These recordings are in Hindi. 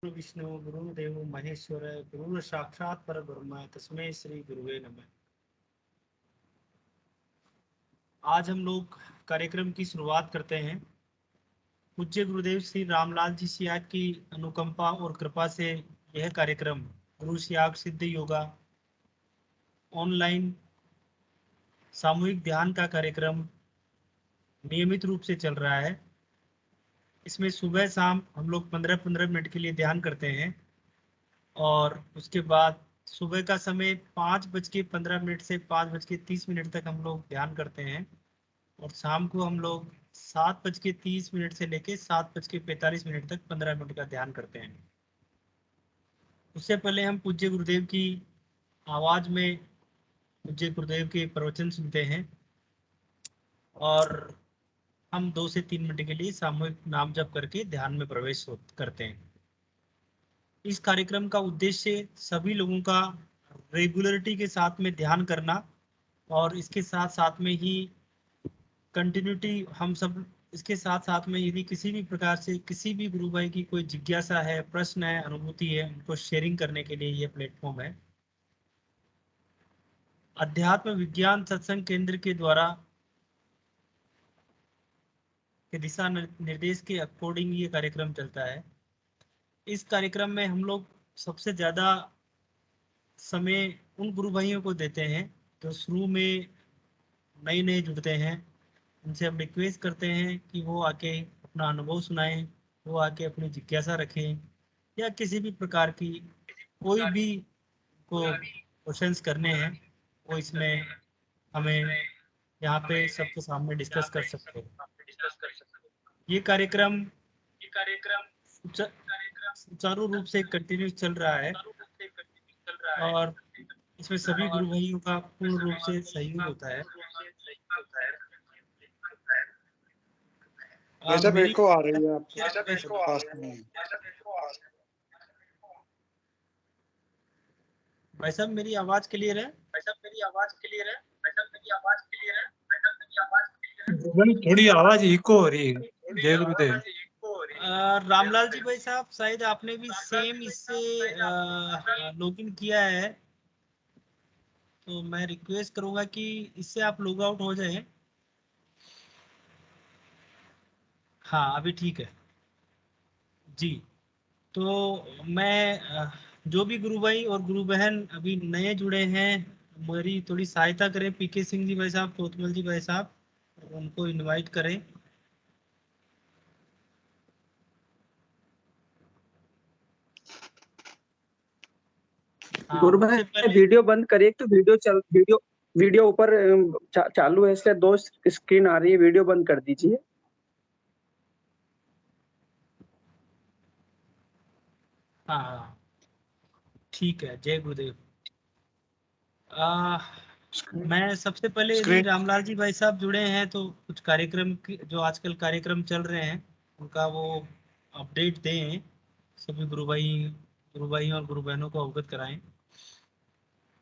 विष्णु गुरुदेव महेश्वर गुरु साक्षात परब्रह्म तस्मै श्री गुरुवे नमः। आज हम लोग कार्यक्रम की शुरुआत करते हैं। पूज्य गुरुदेव श्री रामलाल जी सियाज की अनुकंपा और कृपा से यह कार्यक्रम गुरु सियाग सिद्ध योगा ऑनलाइन सामूहिक ध्यान का कार्यक्रम नियमित रूप से चल रहा है। इसमें सुबह शाम हम लोग 15-15 मिनट के लिए ध्यान करते हैं और उसके बाद सुबह का समय 5:15 से 5:30 तक हम लोग ध्यान करते हैं और शाम को हम लोग 7:30 से लेके 7:45 तक 15 मिनट का ध्यान करते हैं। उससे पहले हम पूज्य गुरुदेव की आवाज में पूज्य गुरुदेव के प्रवचन सुनते हैं और हम 2 से 3 मिनट के लिए सामूहिक नाम जप करके ध्यान में प्रवेश करते हैं। इस कार्यक्रम का उद्देश्य सभी लोगों का रेगुलरिटी के साथ में ध्यान करना और इसके साथ साथ में ही कंटिन्यूटी हम सब इसके साथ साथ में यदि किसी भी प्रकार से किसी भी गुरु भाई की कोई जिज्ञासा है, प्रश्न है, अनुभूति है, उनको शेयरिंग करने के लिए ये प्लेटफॉर्म है। अध्यात्म विज्ञान सत्संग केंद्र के द्वारा के दिशा निर्देश के अकॉर्डिंग ये कार्यक्रम चलता है। इस कार्यक्रम में हम लोग सबसे ज्यादा समय उन गुरु भाइयों को देते हैं जो शुरू में नए नए जुड़ते हैं। उनसे हम रिक्वेस्ट करते हैं कि वो आके अपना अनुभव सुनाएं, वो आके अपनी जिज्ञासा रखें या किसी भी प्रकार की कोई भी को क्वेश्चंस करने हैं वो इसमें हमें यहाँ पे सबके सामने डिस्कस कर सकते हैं। ये कार्यक्रम सुचारू रूप से कंटिन्यू चल रहा है और इसमें सभी गुरु भाइयों का पूर्ण रूप से सहयोग होता है। वैसे मेरी को आ रही है आपके पास में। भाई साहब मेरी आवाज क्लियर है? थोड़ी आवाज इको हो रही है। जय गुरुदेव। रामलाल जी भाई साहब शायद आपने भी सेम इससे लॉगिन किया है, तो मैं रिक्वेस्ट करूंगा कि इससे आप लॉग आउट हो जाएं। हाँ अभी ठीक है जी। तो मैं जो भी गुरु भाई और गुरु बहन अभी नए जुड़े हैं मेरी थोड़ी सहायता करें। पीके सिंह जी भाई साहब, तोतमल जी भाई साहब, उनको इनवाइट करें। हाँ, गुरु भाई उससे पहले वीडियो बंद करिए तो वीडियो ऊपर चालू है, इसलिए 2 स्क्रीन आ रही है। वीडियो बंद कर दीजिए। हाँ ठीक है। जय गुरुदेव। मैं सबसे पहले यदि रामलाल जी भाई साहब जुड़े हैं तो कुछ कार्यक्रम जो आजकल कार्यक्रम चल रहे हैं उनका वो अपडेट दें, सभी गुरु भाई और गुरु बहनों को अवगत कराएं।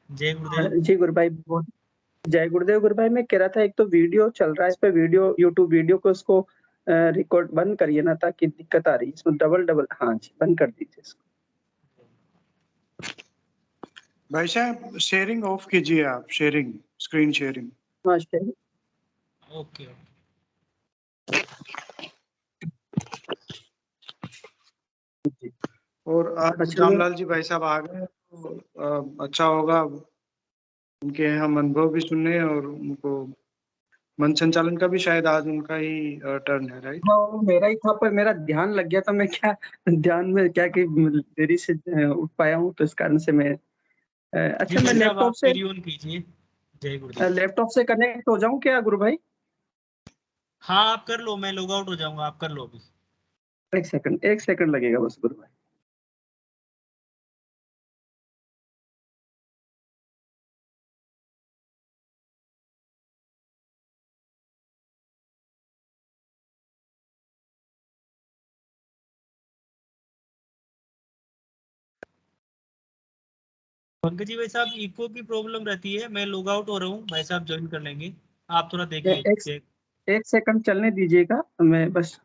जय गुरुदेव। जी गुरु भाई बहुत जय गुरुदेव। गुरु भाई मैं कह रहा था, एक तो वीडियो चल रहा है, इस पे वीडियो यूट्यूब वीडियो को उसको रिकॉर्ड बंद करिए ना, ताकि दिक्कत आ रही है इसमें। डबल हाँ जी, बंद कर दीजिए इसको। भाई साहब शेयरिंग ऑफ कीजिए आप, शेयरिंग स्क्रीन शेयरिंग। हाँ शेयरिंग। ओके। और आज रामलाल जी भाई साहब आ गए तो अच्छा होगा, उनके हम अनुभव भी सुनने और उनको मन संचालन का भी शायद आज उनका ही टर्न है, राइट? हाँ मेरा ही था, पर मेरा ध्यान लग गया था। मैं क्या ध्यान में क्या कि देरी से उठ पाया हूँ, तो इस कारण से मैं अच्छा मैं लैपटॉप से कीजिए। जय गुरुदेव। लैपटॉप से कनेक्ट हो जाऊं क्या गुरु भाई? हाँ आप कर लो, मैं लॉग आउट हो जाऊंगा, आप कर लो अभी। एक सेकंड लगेगा बस गुरु भाई। पंकज जी भाई साहब इको की प्रॉब्लम रहती है, मैं लॉग आउट हो रहा हूँ, भाई साहब ज्वाइन कर लेंगे, आप थोड़ा देखिए। एक सेकंड चलने दीजिएगा, मैं बस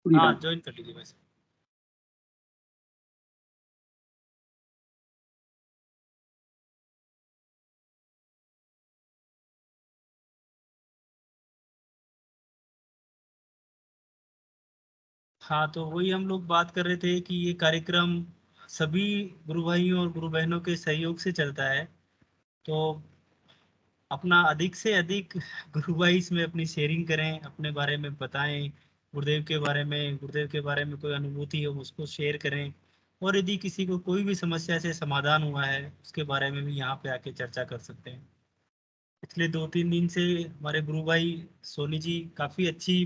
हाँ ज्वाइन कर लीजिए भाई साहब। हाँ, तो वही हम लोग बात कर रहे थे कि ये कार्यक्रम सभी गुरु भाइयों और गुरु बहनों के सहयोग से चलता है। तो अपना अधिक से अधिक गुरु भाई इसमें अपनी शेयरिंग करें, अपने बारे में बताएं, गुरुदेव के बारे में कोई अनुभूति हो उसको शेयर करें, और यदि किसी को कोई भी समस्या से समाधान हुआ है उसके बारे में भी यहाँ पे आके चर्चा कर सकते हैं। पिछले 2-3 दिन से हमारे गुरु भाई सोनी जी काफ़ी अच्छी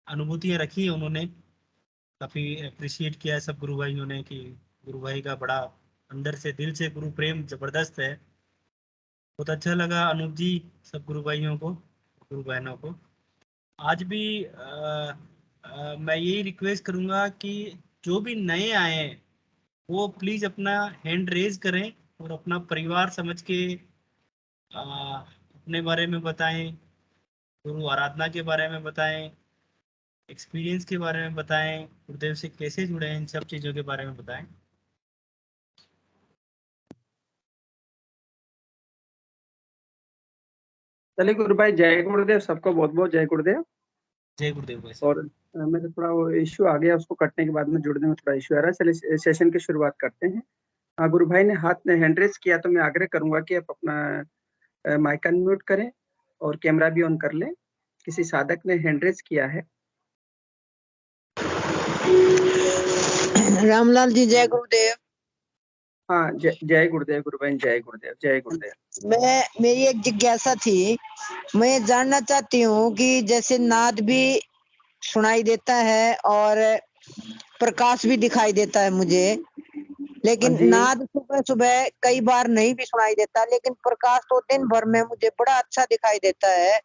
अनुभूतियाँ रखी हैं, उन्होंने काफ़ी अप्रिशिएट किया है सब गुरु भाइयों ने कि गुरु भाई का बड़ा अंदर से दिल से गुरु प्रेम जबरदस्त है। बहुत अच्छा लगा अनूप जी, सब गुरु भाइयों को, गुरु बहनों को। आज भी मैं यही रिक्वेस्ट करूंगा कि जो भी नए आए हैं वो प्लीज़ अपना हैंड रेज करें और अपना परिवार समझ के अपने बारे में बताएं, गुरु आराधना के बारे में बताएं, एक्सपीरियंस के बारे में बताएं, गुरुदेव से कैसे जुड़े हैं, इन सब चीज़ों के बारे में बताएं। चलिए गुरु भाई, जय गुरुदेव, सबको बहुत बहुत जय गुरुदेव। जय गुरुदेव भाई। और मेरे थोड़ा वो इश्यू आ गया, उसको कटने के बाद में जुड़ने में थोड़ा इश्यू आ रहा है। चलिए सेशन की शुरुआत करते हैं। हाँ, गुरु भाई ने हाथ में हैंड रेज किया तो मैं आग्रह करूंगा कि आप अपना माइक अनम्यूट करें और कैमरा भी ऑन कर लें। किसी साधक ने हैंड रेज किया है। रामलाल जी, जय गुरुदेव। हाँ, जय गुरुदेव गुरु भाई, जय गुरुदेव, जय गुरुदेव। मेरी एक जिज्ञासा थी, मैं जानना चाहती हूँ कि जैसे नाद भी सुनाई देता है और प्रकाश भी दिखाई देता है मुझे, लेकिन नाद सुबह सुबह कई बार नहीं भी सुनाई देता, लेकिन प्रकाश तो दिन भर में मुझे बड़ा अच्छा दिखाई देता है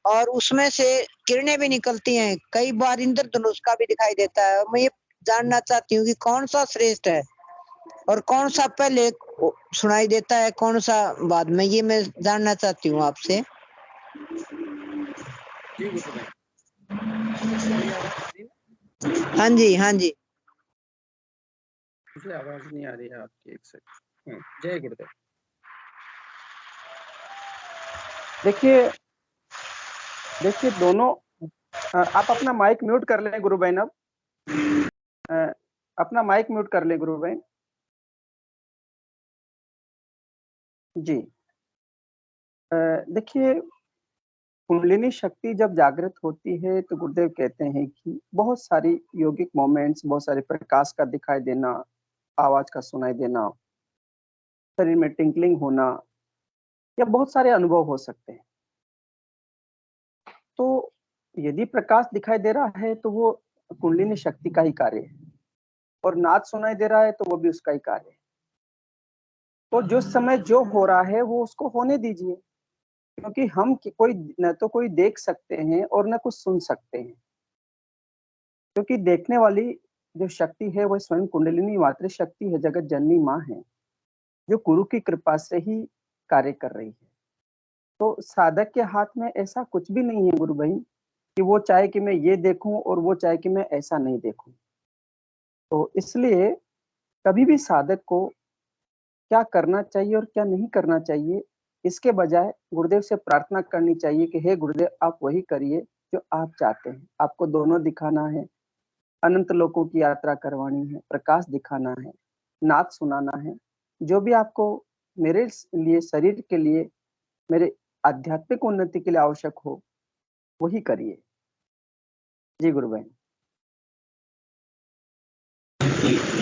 और उसमें से किरणें भी निकलती हैं। कई बार इंद्रधनुष का भी दिखाई देता है। मैं ये जानना चाहती हूँ कि कौन सा श्रेष्ठ है और कौन सा पहले सुनाई देता है, कौन सा बाद में, ये मैं जानना चाहती हूँ आपसे। हाँ जी, हाँ जी। आवाज नहीं आ रही है आपकी, एक सेकंड। जय गुरुदेव। देखिए दोनों, आप अपना माइक म्यूट कर लें गुरु बहन। अब अपना माइक म्यूट कर लें गुरु बहन जी। देखिए, कुंडलिनी शक्ति जब जागृत होती है तो गुरुदेव कहते हैं कि बहुत सारी योगिक मोमेंट्स, बहुत सारे प्रकाश का दिखाई देना, आवाज का सुनाई देना, शरीर में टिंकलिंग होना, या बहुत सारे अनुभव हो सकते हैं। तो यदि प्रकाश दिखाई दे रहा है तो वो कुंडलिनी शक्ति का ही कार्य है, और नाद सुनाई दे रहा है तो वो भी उसका ही कार्य है। तो जो समय जो हो रहा है वो उसको होने दीजिए, क्योंकि हम कोई न तो कोई देख सकते हैं और न कुछ सुन सकते हैं, क्योंकि देखने वाली जो शक्ति है वो स्वयं कुंडलिनी मातृशक्ति है, जगत जननी माँ है, जो गुरु की कृपा से ही कार्य कर रही है। तो साधक के हाथ में ऐसा कुछ भी नहीं है गुरु भाई कि वो चाहे कि मैं ये देखूं और वो चाहे कि मैं ऐसा नहीं देखूं। तो इसलिए कभी भी साधक को क्या करना चाहिए और क्या नहीं करना चाहिए, इसके बजाय गुरुदेव से प्रार्थना करनी चाहिए कि हे गुरुदेव, आप वही करिए जो आप चाहते हैं। आपको दोनों दिखाना है, अनंत लोकों की यात्रा करवानी है, प्रकाश दिखाना है, नाद सुनाना है, जो भी आपको मेरे लिए, शरीर के लिए, मेरे आध्यात्मिक उन्नति के लिए आवश्यक हो, वही करिए। जी गुरु भाई।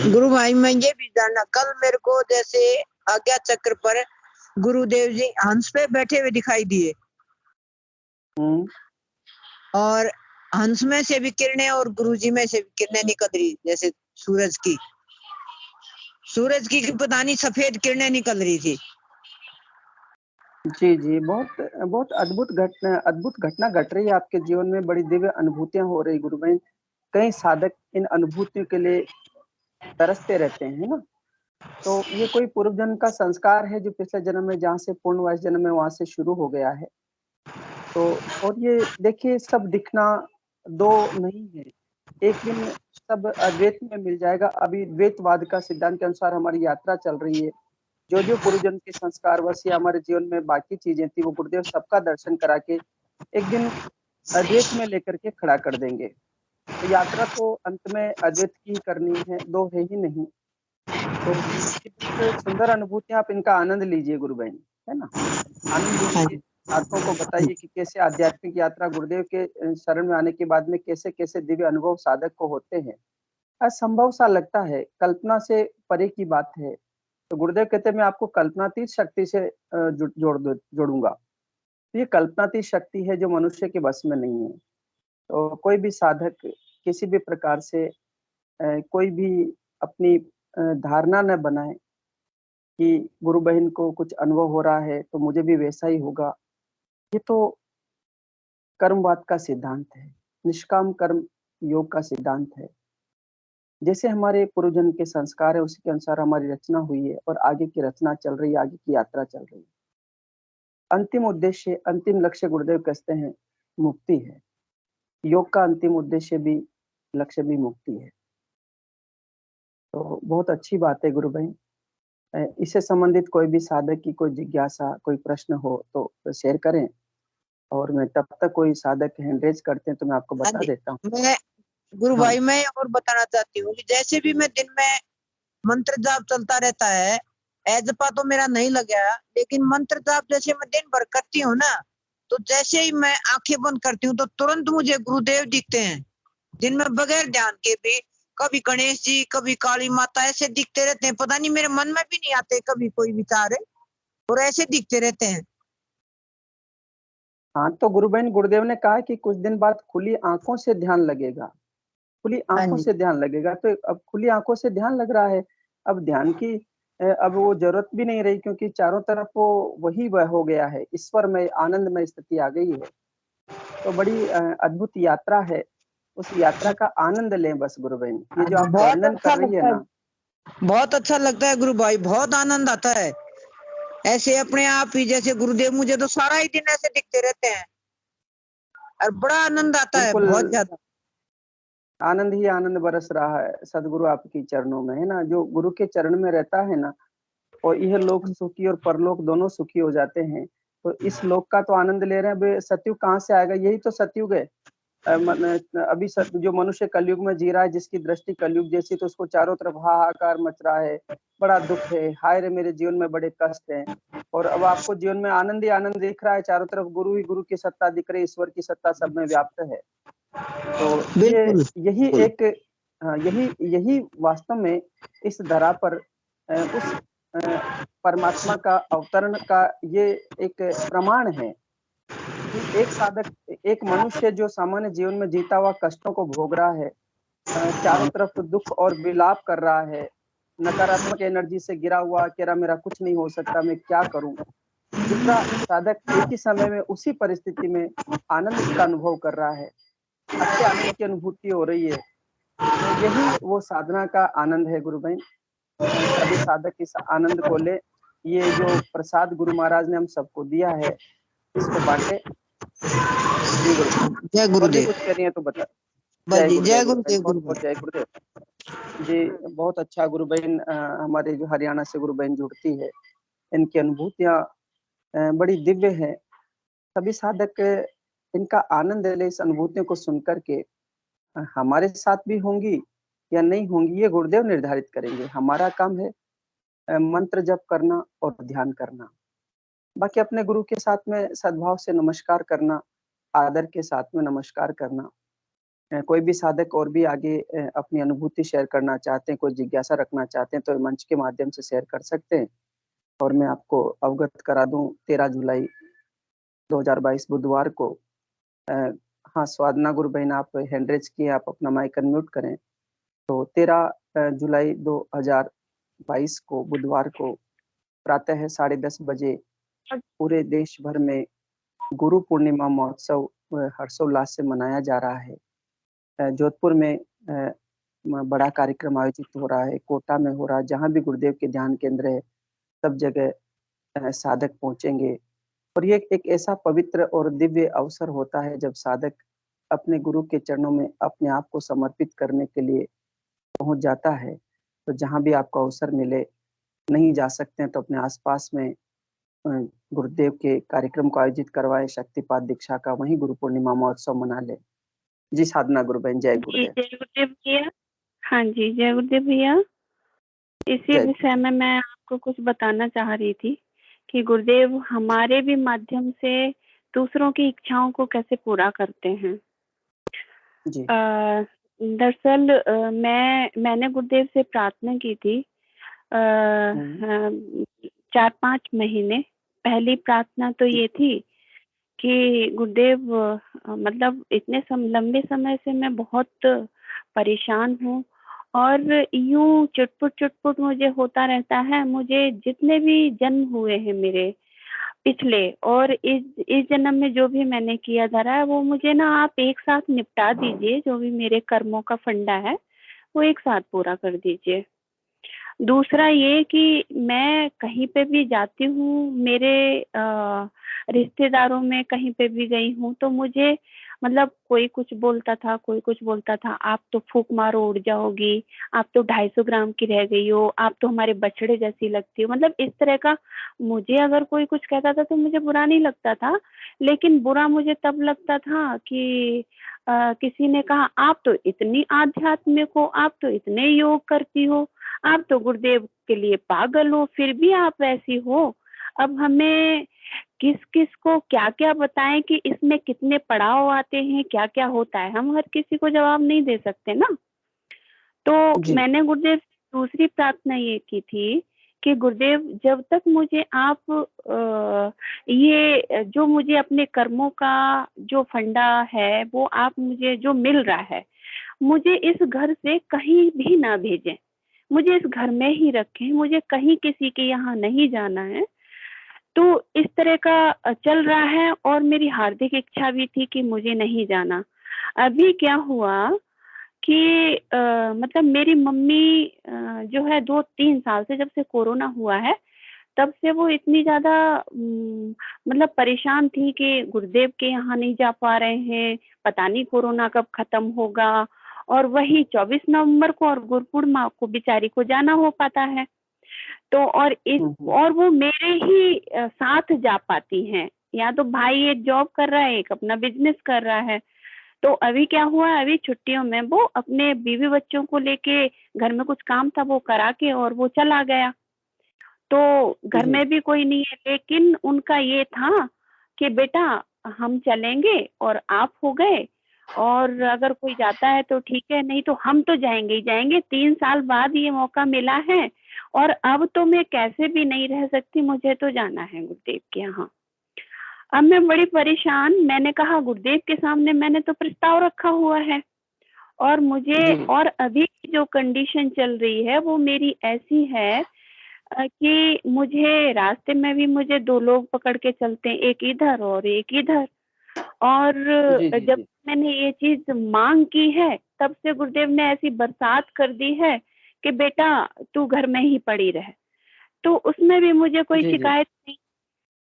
गुरु भाई, मैं ये भी जानना, कल मेरे को जैसे आज्ञा चक्र पर गुरुदेव जी हंस पे बैठे हुए दिखाई दिए, और हंस में से भी किरणें और गुरुजी में से भी किरणें निकल रही, जैसे सूरज की पता नहीं सफेद किरणें निकल रही थी। जी जी, बहुत अद्भुत घटना घट रही है आपके जीवन में। बड़ी दिव्य अनुभूतियां हो रही गुरु भाई। कई साधक इन अनुभूतियों के लिए तरसते रहते हैं ना। तो ये कोई पूर्व जन्म का संस्कार है जो पिछले जन्म में, जहाँ से पूर्णवास जन्म में, वहां से शुरू हो गया है। तो और ये देखिए, सब दिखना दो नहीं है, एक दिन सब अद्वैत में मिल जाएगा। अभी द्वैतवाद का सिद्धांत के अनुसार हमारी यात्रा चल रही है। जो जो पूर्व जन्म के संस्कार बस या हमारे जीवन में बाकी चीजें थी, वो गुरुदेव सबका दर्शन करा के एक दिन अद्वैत में लेकर के खड़ा कर देंगे। तो यात्रा तो अंत में अद्वैत की ही करनी है, दो है ही नहीं। तो कुछ सुंदर अनुभूतियां आप इनका आनंद लीजिए गुरु बहन, है ना, आनंद लीजिए। साधकों को बताइए कि कैसे आध्यात्मिक यात्रा गुरुदेव के शरण में आने के बाद में कैसे कैसे दिव्य अनुभव साधक को होते हैं। असंभव सा लगता है, कल्पना से परे की बात है। तो गुरुदेव कहते हैं मैं आपको कल्पनातीत शक्ति से जोड़ूंगा। तो ये कल्पनातीत शक्ति है जो मनुष्य के बस में नहीं है। तो कोई भी साधक किसी भी प्रकार से कोई भी अपनी धारणा न बनाए कि गुरु बहन को कुछ अनुभव हो रहा है तो मुझे भी वैसा ही होगा। ये तो कर्मवाद का सिद्धांत है, निष्काम कर्म योग का सिद्धांत है। जैसे हमारे पूर्वजन्म के संस्कार है उसी के अनुसार हमारी रचना हुई है और आगे की रचना चल रही है, आगे की यात्रा चल रही है। अंतिम उद्देश्य, अंतिम लक्ष्य गुरुदेव कहते हैं मुक्ति है। योग का अंतिम उद्देश्य भी, लक्ष्य भी मुक्ति है। तो बहुत अच्छी बात है गुरु भाई। इससे संबंधित कोई भी साधक की कोई जिज्ञासा, कोई प्रश्न हो तो शेयर करें, और मैं तब तक कोई साधक हैंड रेज करते हैं तो मैं आपको बता देता हूँ। मैं गुरु हाँ। भाई मैं और बताना चाहती हूँ कि जैसे भी मैं दिन में मंत्र जाप चलता रहता है, एजपा तो मेरा नहीं लगा, लेकिन मंत्र जाप जैसे मैं दिन भर करती हूँ ना, तो जैसे ही मैं आंखें बंद करती हूँ तो तुरंत मुझे गुरुदेव दिखते हैं, दिन में बगैर ध्यान के भी। कभी गणेश जी, कभी काली माता, ऐसे दिखते रहते हैं। पता नहीं मेरे मन में भी नहीं आते कभी कोई विचार है, और ऐसे दिखते रहते हैं। हाँ, तो गुरु बहन गुरुदेव ने कहा कि कुछ दिन बाद खुली आंखों से ध्यान लगेगा, खुली आंखों से ध्यान लगेगा। तो अब खुली आंखों से ध्यान लग रहा है, अब ध्यान की अब वो जरूरत भी नहीं रही, क्योंकि चारों तरफ वो वही वह हो गया है, ईश्वर में आनंदमय स्थिति आ गई है। तो बड़ी अद्भुत यात्रा है, उस यात्रा का आनंद लें बस गुरु बहन। ये जो आप वर्णन कर रही है ना, बहुत अच्छा लगता है गुरु भाई, बहुत आनंद आता है ऐसे अपने आप ही। जैसे गुरुदेव मुझे तो सारा ही दिन ऐसे दिखते रहते हैं और बड़ा आनंद आता है, बहुत ज्यादा आनंद ही आनंद बरस रहा है सदगुरु आपकी चरणों में, है ना। जो गुरु के चरण में रहता है ना, और यह लोक सुखी और परलोक दोनों सुखी हो जाते हैं। तो इस लोक का तो आनंद ले रहे हैं, सतयुग कहाँ से आएगा? यही तो सतयुग है। अभी जो मनुष्य कलयुग में जी रहा है, जिसकी दृष्टि कलयुग जैसी, तो उसको चारों तरफ हाहाकार मच रहा है, बड़ा दुख है, हाय रे मेरे जीवन में बड़े कष्ट हैं। और अब आपको जीवन में आनंद ही आनंद दिख रहा है, चारों तरफ गुरु ही गुरु की सत्ता दिख रही है, ईश्वर की सत्ता सब में व्याप्त है। तो यही एक यही वास्तव में इस धरा पर उस परमात्मा का अवतरण का ये एक प्रमाण है कि एक साधक, एक मनुष्य जो सामान्य जीवन में जीता हुआ कष्टों को भोग रहा है, चारों तरफ दुख और विलाप कर रहा है, नकारात्मक एनर्जी से गिरा हुआ, कह रहा मेरा कुछ नहीं हो सकता, मैं क्या करूं। दूसरा साधक एक ही समय में उसी परिस्थिति में आनंद का अनुभव कर रहा है, अच्छे आनंद की अनुभूति हो रही है। तो यही वो साधना का आनंद है गुरु बहन। सभी साधक इस आनंद को ले, ये जो प्रसाद गुरु महाराज ने हम सबको दिया है इसको बांटे। जी गुरु, जय गुरुदेव। कुछ कह रही है तो बता। जय गुरुदेव, गुरुदेव। बहुत बहुत जय गुरुदेव जी। बहुत अच्छा गुरु बहन, हमारे जो हरियाणा से गुरु बहन जुड़ती है, इनकी अनुभूतियां बड़ी दिव्य है। सभी साधक इनका आनंद ले, इस अनुभूतियों को सुनकर के हमारे साथ भी होंगी या नहीं होंगी ये गुरुदेव निर्धारित करेंगे। हमारा काम है मंत्र जप करना और ध्यान करना, बाकी अपने गुरु के साथ में सद्भाव से नमस्कार करना, आदर के साथ में नमस्कार करना। कोई भी साधक और भी आगे अपनी अनुभूति शेयर करना चाहते हैं, कोई जिज्ञासा रखना चाहते हैं, तो मंच के माध्यम से शेयर कर सकते हैं। और मैं आपको अवगत करा दूं, 13 जुलाई 2022 बुधवार को हाँ स्वादना गुरु बहन आप हैंड रेज किए, आप अपना माइक अनम्यूट करें। तो 13 जुलाई 2022 को बुधवार को प्रातः 10:30 बजे पूरे देश भर में गुरु पूर्णिमा महोत्सव हर्षोल्लास से मनाया जा रहा है। जोधपुर में बड़ा कार्यक्रम आयोजित हो रहा है, कोटा में हो रहा है, जहाँ भी गुरुदेव के ध्यान केंद्र है सब जगह साधक पहुंचेंगे। और ये एक ऐसा पवित्र और दिव्य अवसर होता है जब साधक अपने गुरु के चरणों में अपने आप को समर्पित करने के लिए पहुंच जाता है। तो जहाँ भी आपको अवसर मिले, नहीं जा सकते हैं तो अपने आसपास में गुरुदेव के कार्यक्रम को आयोजित करवाएं, शक्तिपात दीक्षा का, वहीं गुरु पूर्णिमा महोत्सव मना ले। जी साधना गुरु बहन, जय जी गुरुदेव। जय गुरुदेव भैया। हाँ जी जय गुरुदेव भैया। इसी जय विषय में मैं आपको कुछ बताना चाह रही थी कि गुरुदेव हमारे भी माध्यम से दूसरों की इच्छाओं को कैसे पूरा करते हैं। जी। दरअसल मैंने गुरुदेव से प्रार्थना की थी 4-5 महीने। पहली प्रार्थना तो ये थी कि गुरुदेव मतलब इतने लंबे समय से मैं बहुत परेशान हूँ और यूं चुटपुट मुझे होता रहता है। मुझे जितने भी जन्म हुए हैं मेरे पिछले और इस जन्म में जो भी मैंने किया धरा है वो मुझे ना आप एक साथ निपटा दीजिए। जो भी मेरे कर्मों का फंडा है वो एक साथ पूरा कर दीजिए। दूसरा ये कि मैं कहीं पे भी जाती हूँ, मेरे रिश्तेदारों में कहीं पे भी गई हूँ तो मुझे मतलब कोई कुछ बोलता था, कोई कुछ बोलता था, आप तो फूक मारो उड़ जाओगी, आप तो 250 ग्राम की रह गई हो, आप तो हमारे बछड़े जैसी लगती हो। मतलब इस तरह का मुझे अगर कोई कुछ कहता था तो मुझे बुरा नहीं लगता था, लेकिन बुरा मुझे तब लगता था कि किसी ने कहा आप तो इतनी आध्यात्मिक हो, आप तो इतने योग करती हो, आप तो गुरुदेव के लिए पागल हो, फिर भी आप ऐसी हो। अब हमें किस किस को क्या क्या बताएं कि इसमें कितने पड़ाव आते हैं, क्या क्या होता है। हम हर किसी को जवाब नहीं दे सकते ना। तो जी। मैंने गुरुदेव से दूसरी प्रार्थना ये की थी कि गुरुदेव जब तक मुझे आप ये जो मुझे अपने कर्मों का जो फंडा है वो आप मुझे जो मिल रहा है, मुझे इस घर से कहीं भी ना भेजें, मुझे इस घर में ही रखें, मुझे कहीं किसी के यहाँ नहीं जाना है। तो इस तरह का चल रहा है और मेरी हार्दिक इच्छा भी थी कि मुझे नहीं जाना। अभी क्या हुआ कि मतलब मेरी मम्मी जो है 2-3 साल से जब से कोरोना हुआ है तब से वो इतनी ज़्यादा मतलब परेशान थी कि गुरुदेव के यहाँ नहीं जा पा रहे हैं, पता नहीं कोरोना कब खत्म होगा। और वही 24 नवंबर को और गुरुपूर्णिमा को बेचारी को जाना हो पाता है। तो और वो मेरे ही साथ जा पाती हैं। या तो भाई एक जॉब कर रहा है, एक अपना बिजनेस कर रहा है। तो अभी क्या हुआ, अभी छुट्टियों में वो अपने बीवी बच्चों को लेके घर में कुछ काम था वो करा के और वो चला गया। तो घर में भी कोई नहीं है, लेकिन उनका ये था कि बेटा हम चलेंगे और आप हो गए और अगर कोई जाता है तो ठीक है, नहीं तो हम तो जाएंगे ही जाएंगे। 3 साल बाद ये मौका मिला है और अब तो मैं कैसे भी नहीं रह सकती, मुझे तो जाना है गुरुदेव के यहाँ। अब मैं बड़ी परेशान, मैंने कहा गुरुदेव के सामने मैंने तो प्रस्ताव रखा हुआ है और मुझे और अभी की जो कंडीशन चल रही है वो मेरी ऐसी है कि मुझे रास्ते में भी मुझे 2 लोग पकड़ के चलते हैं, एक इधर और एक इधर। और जब मैंने ये चीज मांग की है तब से गुरुदेव ने ऐसी बरसात कर दी है कि बेटा तू घर में ही पड़ी रहे। तो उसमें भी मुझे कोई शिकायत नहीं,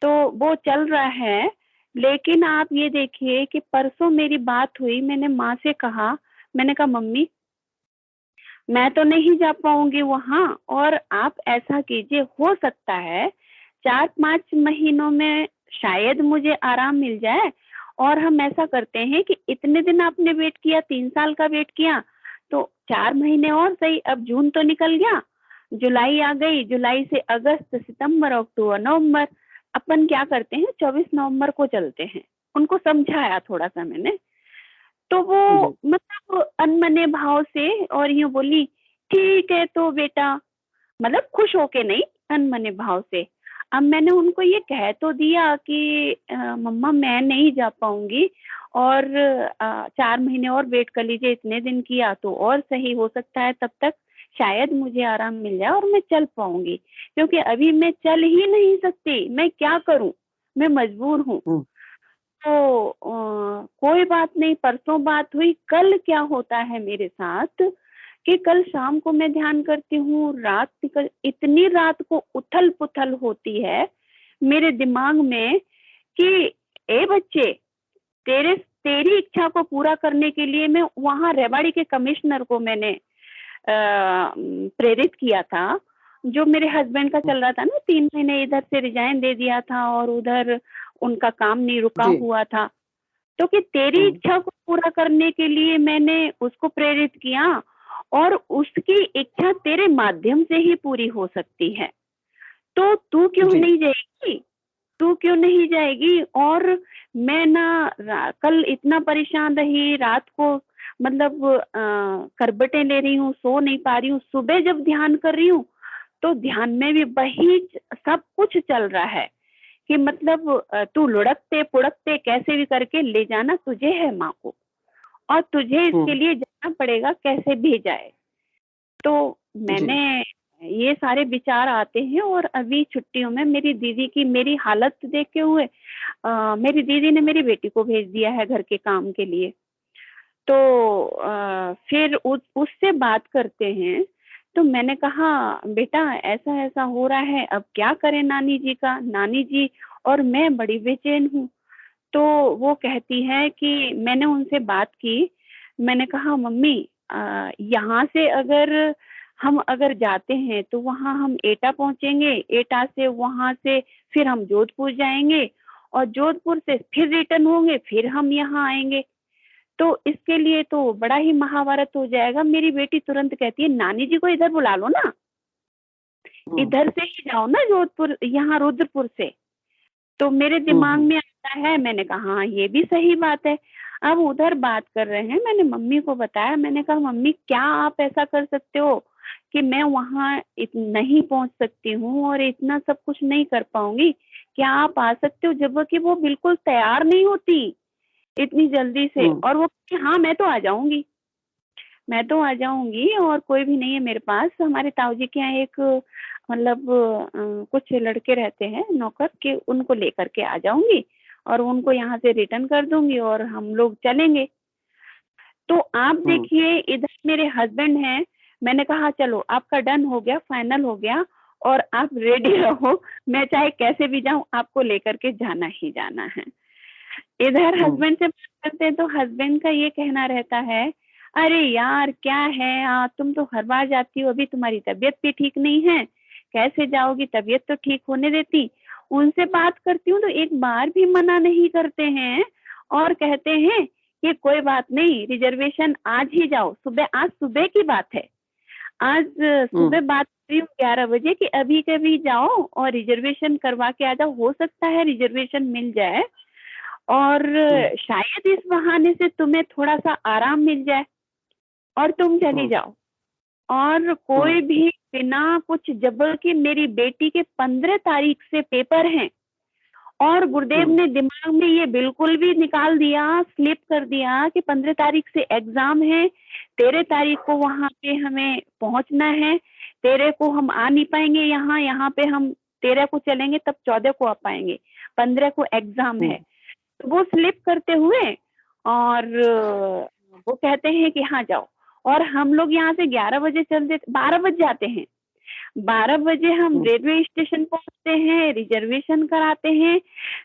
तो वो चल रहा है। लेकिन आप ये देखिए कि परसों मेरी बात हुई, मैंने माँ से कहा, मैंने कहा मम्मी मैं तो नहीं जा पाऊंगी वहां और आप ऐसा कीजिए, हो सकता है 4-5 महीनों में शायद मुझे आराम मिल जाए और हम ऐसा करते हैं कि इतने दिन आपने वेट किया, 3 साल का वेट किया, तो 4 महीने और सही। अब जून तो निकल गया, जुलाई आ गई, जुलाई से अगस्त, सितंबर, अक्टूबर, नवंबर। अपन क्या करते हैं 24 नवंबर को चलते हैं। उनको समझाया थोड़ा सा मैंने, तो वो मतलब अनमने भाव से और यूं बोली ठीक है तो बेटा, मतलब खुश होके नहीं, अनमने भाव से। अब मैंने उनको ये कह तो दिया कि मम्मा मैं नहीं जा पाऊंगी और 4 महीने और वेट कर लीजिए, इतने दिन किया तो और सही, हो सकता है तब तक शायद मुझे आराम मिल जाए और मैं चल पाऊंगी, क्योंकि अभी मैं चल ही नहीं सकती, मैं क्या करूं, मैं मजबूर हूँ। तो कोई बात नहीं, परसों बात हुई। कल क्या होता है मेरे साथ कि कल शाम को मैं ध्यान करती हूँ, रात निकल, इतनी रात को उथल पुथल होती है मेरे दिमाग में कि ए बच्चे, तेरी इच्छा को पूरा करने के लिए मैं वहां रेवाड़ी के कमिश्नर को मैंने प्रेरित किया था। जो मेरे हस्बैंड का चल रहा था ना, 3 महीने इधर से रिजाइन दे दिया था और उधर उनका काम नहीं रुका हुआ था। तो कि तेरी इच्छा को पूरा करने के लिए मैंने उसको प्रेरित किया और उसकी इच्छा तेरे माध्यम से ही पूरी हो सकती है, तो तू क्यों जी। नहीं जाएगी, तू क्यों नहीं जाएगी। और मैं ना कल इतना परेशान रही, रात को मतलब करबटें ले रही हूँ, सो नहीं पा रही हूँ। सुबह जब ध्यान कर रही हूँ तो ध्यान में भी वही सब कुछ चल रहा है कि मतलब तू लुढ़कते पुढ़कते कैसे भी करके ले जाना तुझे है माँ को, और तुझे इसके लिए जाना पड़ेगा, कैसे भी जाए। तो मैंने ये सारे विचार आते हैं। और अभी छुट्टियों में मेरी दीदी की मेरी हालत देखे हुए मेरी दीदी ने मेरी बेटी को भेज दिया है घर के काम के लिए। तो फिर उससे बात करते हैं, तो मैंने कहा बेटा ऐसा ऐसा हो रहा है, अब क्या करें नानी जी का, नानी जी और मैं बड़ी बेचैन हूँ। तो वो कहती है कि मैंने उनसे बात की, मैंने कहा मम्मी यहाँ से अगर जाते हैं तो वहाँ हम एटा पहुंचेंगे, एटा से वहां से फिर हम जोधपुर जाएंगे और जोधपुर से फिर रिटर्न होंगे, फिर हम यहाँ आएंगे, तो इसके लिए तो बड़ा ही महाभारत हो जाएगा। मेरी बेटी तुरंत कहती है नानी जी को इधर बुला लो ना, इधर से ही जाओ ना जोधपुर, यहाँ रुद्रपुर से। तो मेरे दिमाग में आता है, मैंने कहा हाँ ये भी सही बात है। अब उधर बात कर रहे हैं, मैंने मम्मी को बताया, मैंने कहा मम्मी क्या आप ऐसा कर सकते हो कि मैं वहाँ नहीं पहुंच सकती हूँ और इतना सब कुछ नहीं कर पाऊंगी, क्या आप आ सकते हो, जबकि वो बिल्कुल तैयार नहीं होती इतनी जल्दी से। और वो हाँ मैं तो आ जाऊंगी, मैं तो आ जाऊंगी और कोई भी नहीं है मेरे पास। हमारे ताऊ जी के यहाँ एक मतलब कुछ लड़के रहते हैं नौकर के, उनको लेकर के आ जाऊंगी और उनको यहाँ से रिटर्न कर दूंगी और हम लोग चलेंगे। तो आप देखिए इधर मेरे हस्बैंड हैं, मैंने कहा चलो आपका डन हो गया, फाइनल हो गया और आप रेडी रहो, मैं चाहे कैसे भी जाऊं आपको लेकर के जाना ही जाना है। इधर हस्बैंड से बात करते हैं तो हस्बैंड का ये कहना रहता है अरे यार क्या है, तुम तो हर बार जाती हो, अभी तुम्हारी तबीयत भी ठीक नहीं है, कैसे जाओगी, तबीयत तो ठीक होने देती। उनसे बात करती हूँ तो एक बार भी मना नहीं करते हैं और कहते हैं कि कोई बात नहीं, रिजर्वेशन आज ही जाओ, सुबह, आज सुबह की बात है, आज सुबह बात करी हूँ 11 बजे कि अभी कभी जाओ और रिजर्वेशन करवा के आ जाओ, हो सकता है रिजर्वेशन मिल जाए और शायद इस बहाने से तुम्हें थोड़ा सा आराम मिल जाए और तुम चली जाओ। और कोई भी बिना कुछ जबरदस्ती, मेरी बेटी के 15 तारीख से पेपर हैं और गुरुदेव ने दिमाग में ये बिल्कुल भी निकाल दिया, स्लिप कर दिया कि 15 तारीख से एग्जाम है, 13 तारीख को वहां पे हमें पहुंचना है, 13 को हम आ नहीं पाएंगे यहाँ पे हम 13 को चलेंगे तब 14 को आ पाएंगे, 15 को एग्जाम है। तो वो स्लिप करते हुए और वो कहते हैं कि हाँ जाओ, और हम लोग यहाँ से 11 बजे चलते, 12 बज जाते हैं, 12 बजे हम रेलवे स्टेशन पहुंचते हैं, रिजर्वेशन कराते हैं।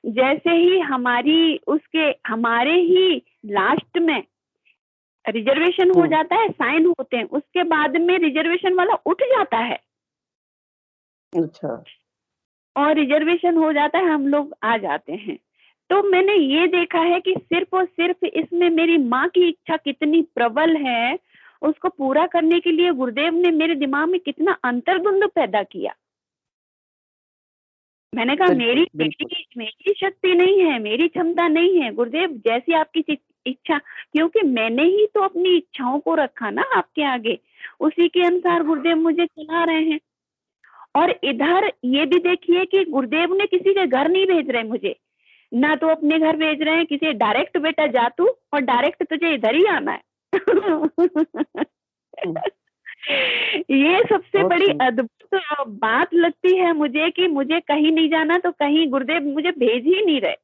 जैसे ही हमारे ही लास्ट में रिजर्वेशन हो जाता है, साइन होते हैं, उसके बाद में रिजर्वेशन वाला उठ जाता है। अच्छा। और रिजर्वेशन हो जाता है, हम लोग आ जाते हैं। तो मैंने ये देखा है कि सिर्फ और सिर्फ इसमें मेरी माँ की इच्छा कितनी प्रबल है, उसको पूरा करने के लिए गुरुदेव ने मेरे दिमाग में कितना अंतर्द्वंद पैदा किया। मैंने कहा मेरी शक्ति नहीं है, मेरी क्षमता नहीं है, गुरुदेव जैसी आपकी इच्छा, क्योंकि मैंने ही तो अपनी इच्छाओं को रखा ना आपके आगे, उसी के अनुसार गुरुदेव मुझे चला रहे हैं। और इधर ये भी देखिए कि गुरुदेव ने किसी के घर नहीं भेज रहे मुझे, ना तो अपने घर भेज रहे हैं किसी, डायरेक्ट बेटा जा तू और डायरेक्ट तुझे इधर ही आना है। ये सबसे बड़ी अद्भुत बात लगती है मुझे कि मुझे कहीं नहीं जाना तो कहीं गुरुदेव मुझे भेज ही नहीं रहे।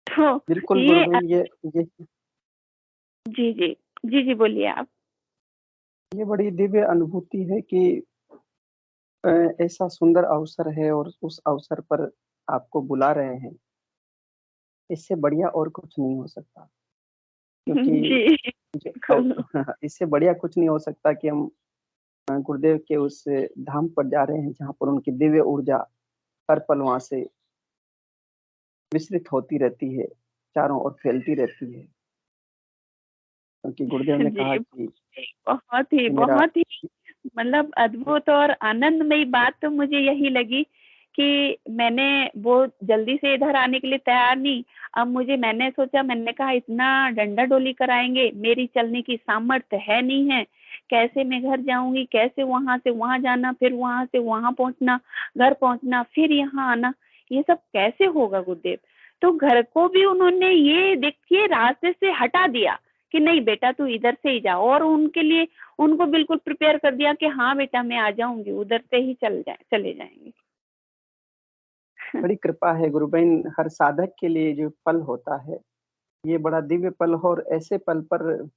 तो बिल्कुल ये जी जी जी जी बोलिए आप। ये बड़ी दिव्य अनुभूति है कि ऐसा सुंदर अवसर है और उस अवसर पर आपको बुला रहे हैं, इससे बढ़िया और कुछ नहीं हो सकता। क्योंकि इससे बढ़िया कुछ नहीं हो सकता कि हम गुरुदेव के उस धाम पर जा रहे हैं जहाँ पर उनकी दिव्य ऊर्जा हर पल वहां से विस्तृत होती रहती है। चारों ओर फैलती रहती है, क्योंकि गुरुदेव ने कहा कि मेरा बहुत ही मतलब अद्भुत और आनंदमयी बात तो मुझे यही लगी कि मैंने वो जल्दी से इधर आने के लिए तैयार नहीं। अब मैंने सोचा, मैंने कहा इतना डंडा डोली कराएंगे, मेरी चलने की सामर्थ्य है नहीं है, कैसे मैं घर जाऊंगी, कैसे वहां से वहां जाना, फिर वहां से वहां पहुंचना, घर पहुंचना, फिर यहाँ आना, ये सब कैसे होगा गुरुदेव। तो घर को भी उन्होंने ये देखिए रास्ते से हटा दिया कि नहीं बेटा तू इधर से ही जा, और उनके लिए उनको बिल्कुल प्रिपेयर कर दिया कि हाँ बेटा मैं आ जाऊंगी, उधर से ही चले जाएंगे। बड़ी कृपा है गुरु बहन, हर साधक के लिए जो पल होता है ये बड़ा दिव्य पल हो, और ऐसे पल पर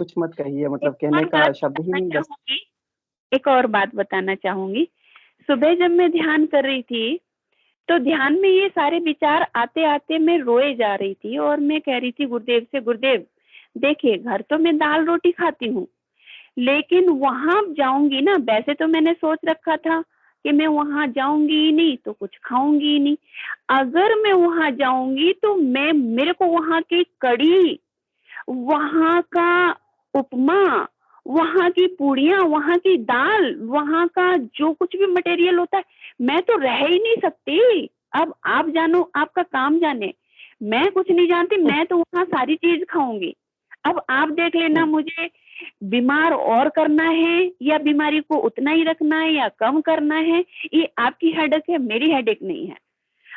कुछ मत कहिए, मतलब कहने का शब्द ही नहीं बस। एक और बात बताना चाहूंगी, सुबह जब मैं ध्यान कर रही थी तो ध्यान में ये सारे विचार आते आते मैं रोए जा रही थी, और मैं कह रही थी गुरुदेव से, गुरुदेव देखिए घर तो मैं दाल रोटी खाती हूँ, लेकिन वहां जाऊंगी ना, वैसे तो मैंने सोच रखा था कि मैं वहां जाऊंगी ही नहीं तो कुछ खाऊंगी ही नहीं, अगर मैं वहां जाऊंगी तो मेरे को वहां की कढ़ी, वहां का उपमा, वहां की पूड़ियाँ, वहां की दाल, वहां का जो कुछ भी मटेरियल होता है, मैं तो रह ही नहीं सकती। अब आप जानो, आपका काम जाने, मैं कुछ नहीं जानती, मैं तो वहां सारी चीज खाऊंगी। अब आप देख लेना मुझे बीमार और करना है या बीमारी को उतना ही रखना है या कम करना है, ये आपकी हेडेक है, मेरी हेडेक नहीं है।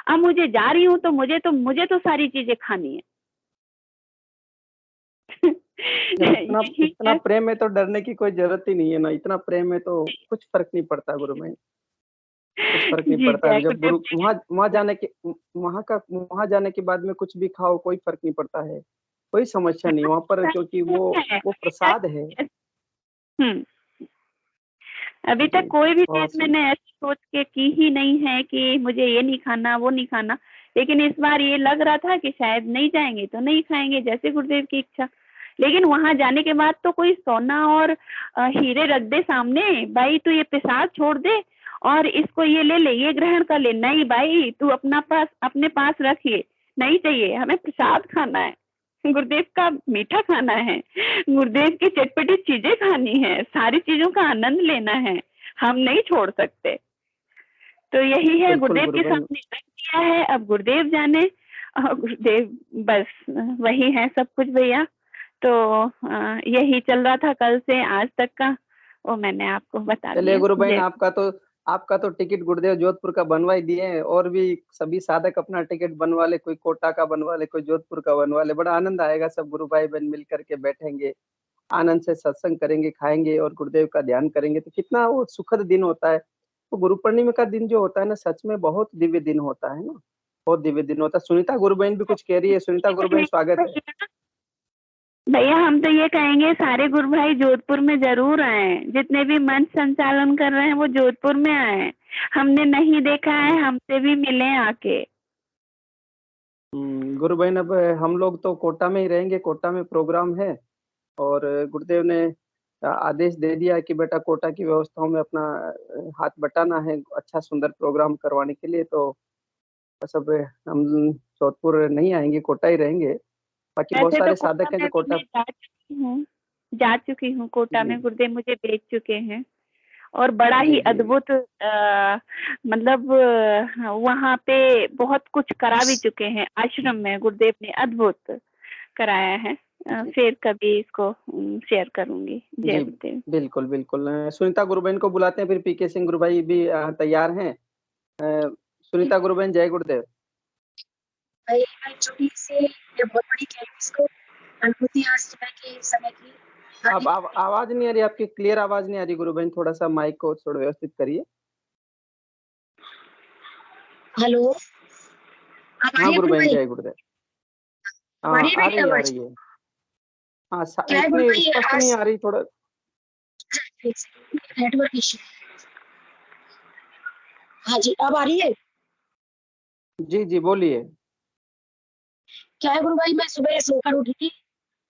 अब मुझे जा रही हूँ तो मुझे तो सारी चीजें खानी है। जब इतना प्रेम है तो डरने की कोई जरूरत ही नहीं है ना, इतना प्रेम है तो कुछ फर्क नहीं पड़ता गुरु में, कुछ फर्क नहीं पड़ता। जब गुरु वहां जाने के बाद में कुछ भी खाओ कोई फर्क नहीं पड़ता है, कोई समस्या नहीं वहां पर, क्योंकि वो प्रसाद है। अभी तक कोई भी चीज मैंने ऐसी सोच के की ही नहीं है कि मुझे ये नहीं खाना वो नहीं खाना, लेकिन इस बार ये लग रहा था कि शायद नहीं जाएंगे तो नहीं खाएंगे, जैसे गुरुदेव की इच्छा। लेकिन वहां जाने के बाद तो कोई सोना और हीरे रख दे सामने, भाई तू ये प्रसाद छोड़ दे और इसको ये ले ले, ये ग्रहण कर ले, नहीं भाई तू अपने पास रखिए, नहीं चाहिए, हमें प्रसाद खाना है, गुरुदेव का मीठा खाना है, गुरुदेव की चटपटी चीजें खानी है, सारी चीजों का आनंद लेना है, हम नहीं छोड़ सकते। तो यही है, गुरुदेव के सामने रख दिया है, अब गुरुदेव जाने, गुरुदेव बस वही है सब कुछ भैया। तो यही चल रहा था कल से आज तक का, वो मैंने आपको बता दिया। चलिए गुरु बहन, आपका तो टिकट गुरुदेव जोधपुर का बनवा ही दिए हैं, और भी सभी साधक अपना टिकट बनवा ले, कोई कोटा का बनवा ले, कोई जोधपुर का बनवा ले। बड़ा आनंद आएगा, सब गुरु भाई बहन मिल करके बैठेंगे, आनंद से सत्संग करेंगे, खाएंगे और गुरुदेव का ध्यान करेंगे, तो कितना वो सुखद दिन होता है। तो गुरु पूर्णिमा का दिन जो होता है ना, सच में बहुत दिव्य दिन होता है ना, बहुत दिव्य दिन होता है। सुनीता गुरु बहन भी कुछ कह रही है। सुनीता गुरु बहन स्वागत है। भैया हम तो ये कहेंगे सारे गुरु भाई जोधपुर में जरूर आए, जितने भी मंच संचालन कर रहे हैं वो जोधपुर में आए, हमने नहीं देखा है, हमसे भी मिले आके। गुरु बहन, अब हम लोग तो कोटा में ही रहेंगे, कोटा में प्रोग्राम है, और गुरुदेव ने आदेश दे दिया कि बेटा कोटा की व्यवस्थाओं में अपना हाथ बटाना है, अच्छा सुंदर प्रोग्राम करवाने के लिए। तो बस अब हम जोधपुर नहीं आएंगे, कोटा ही रहेंगे। बाकी बहुत सारे साधक हैं जो कोटा जा चुकी हूँ कोटा में, गुरुदेव मुझे भेज चुके हैं, और बड़ा ही अद्भुत मतलब वहाँ पे बहुत कुछ करा भी चुके हैं, आश्रम में गुरुदेव ने अद्भुत कराया है। फिर कभी इसको शेयर करूंगी। जय गुरुदेव। बिल्कुल बिल्कुल। सुनीता गुरु बहन को बुलाते हैं, फिर पीके सिंह गुरु भाई भी तैयार हैं। सुनीता गुरु बहन, जय गुरुदेव। भाई मैं छोटी से ये बहुत बड़ी इसको अनुभूति आज सुबह के समय की। अब आवाज नहीं आ रही आपकी, क्लियर आवाज नहीं आ रही गुरु बहन, थोड़ा सा माइक को थोड़ा व्यवस्थित करिए। हेलो, हाँ गुरु बहन, जय गुरुदेव। हाँ आ रही है। हाँ इतनी स्पष्ट नहीं आ रही, थोड़ा नेटवर्क इश्यू। हाँ जी, अब आ रही है? जी जी बोलिए। क्या है गुरु भाई, मैं सुबह सोकर उठी थी,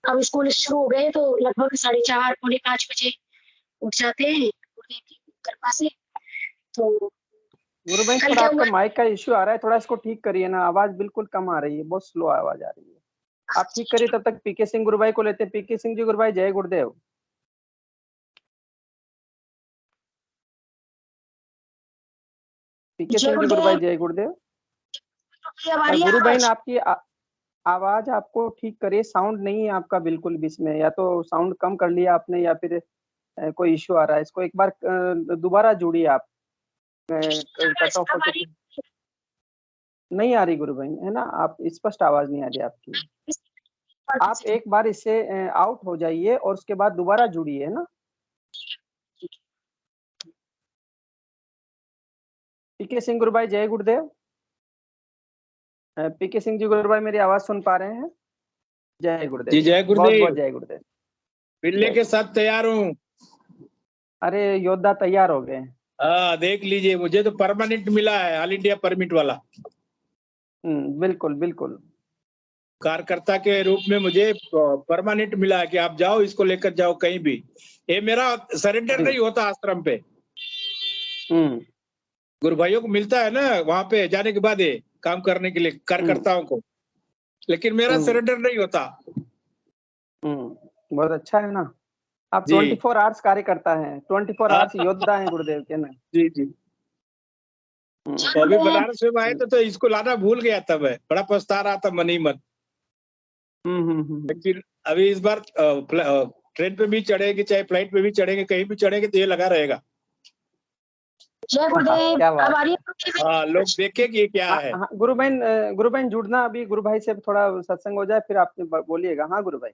अब स्कूल शुरू हो गए तो लगभग 4:30 पौने 5 बजे उठ जाते हैं गुरुदेव की कृपा से। तो गुरु भाई कल थोड़ा क्या आपका हुआ? माइक का इश्यू आ रहा है, थोड़ा इसको ठीक करिए ना, आवाज बिल्कुल कम आ रही है, बहुत स्लो आवाज आ रही है। आप ठीक करिए, तब तक पीके सिंह गुरु भाई को लेते हैं। पीके सिंह जी गुरु भाई, जय गुरुदेव। पीके जय सिंह जी गुरु भाई, गुरुदेव। जय गुरुदेव। अब आ रही है गुरु भाई आवाज? आपकी आवाज आपको ठीक करिए, साउंड नहीं है आपका बिल्कुल भी इसमें, या तो साउंड कम कर लिया आपने या फिर कोई इश्यू आ रहा है। इसको एक बार दोबारा जोड़िए आप, कट ऑफ अब आ होके रही नहीं आ रही गुरु भाई, है ना, आप स्पष्ट आवाज नहीं आ रही आपकी। है? आप एक बार इससे आउट हो जाइए और उसके बाद दोबारा जुड़िए, है ना। पीके सिंह गुरु भाई, जय गुरुदेव। पीके सिंह जी गुरु भाई, मेरी आवाज सुन पा रहे हैं? जय गुरुदेव। जी जय बहुत बहुत गुरुदेव। जय गुरुदेव। मिलने के साथ तैयार हूँ। अरे योद्धा तैयार हो गए। हाँ देख लीजिए, मुझे तो परमानेंट मिला है, ऑल इंडिया परमिट वाला। बिल्कुल बिल्कुल। कार्यकर्ता के रूप में मुझे परमानेंट मिला है कि आप जाओ, इसको लेकर जाओ कहीं भी। ये मेरा सरेंडर नहीं होता आश्रम पे। गुरु भाइयों को मिलता है ना वहां पे जाने के बाद, ये काम करने के लिए कार्यकर्ताओं को, लेकिन मेरा सरेंडर नहीं होता। बहुत अच्छा है ना, आप जी 24 आवर्स कार्य करता है, 24 आवर्स योद्धा हैं गुरुदेव के ना। जी जी। तो अभी बनारस में आए तो इसको लाना भूल गया था, मैं बड़ा पछता रहा था मन ही मन। लेकिन अभी इस बार ट्रेन पे भी चढ़ेंगे, चाहे फ्लाइट पे भी चढ़ेंगे, कहीं भी चढ़ेंगे तो ये लगा रहेगा। जय गुरुदेव। क्या अब बात। आ रही है? हाँ, लोग देखेंगे क्या है। गुरु बहन जुड़ना, अभी गुरु भाई से थोड़ा सत्संग हो जाए फिर आप बोलिएगा। हाँ गुरु भाई।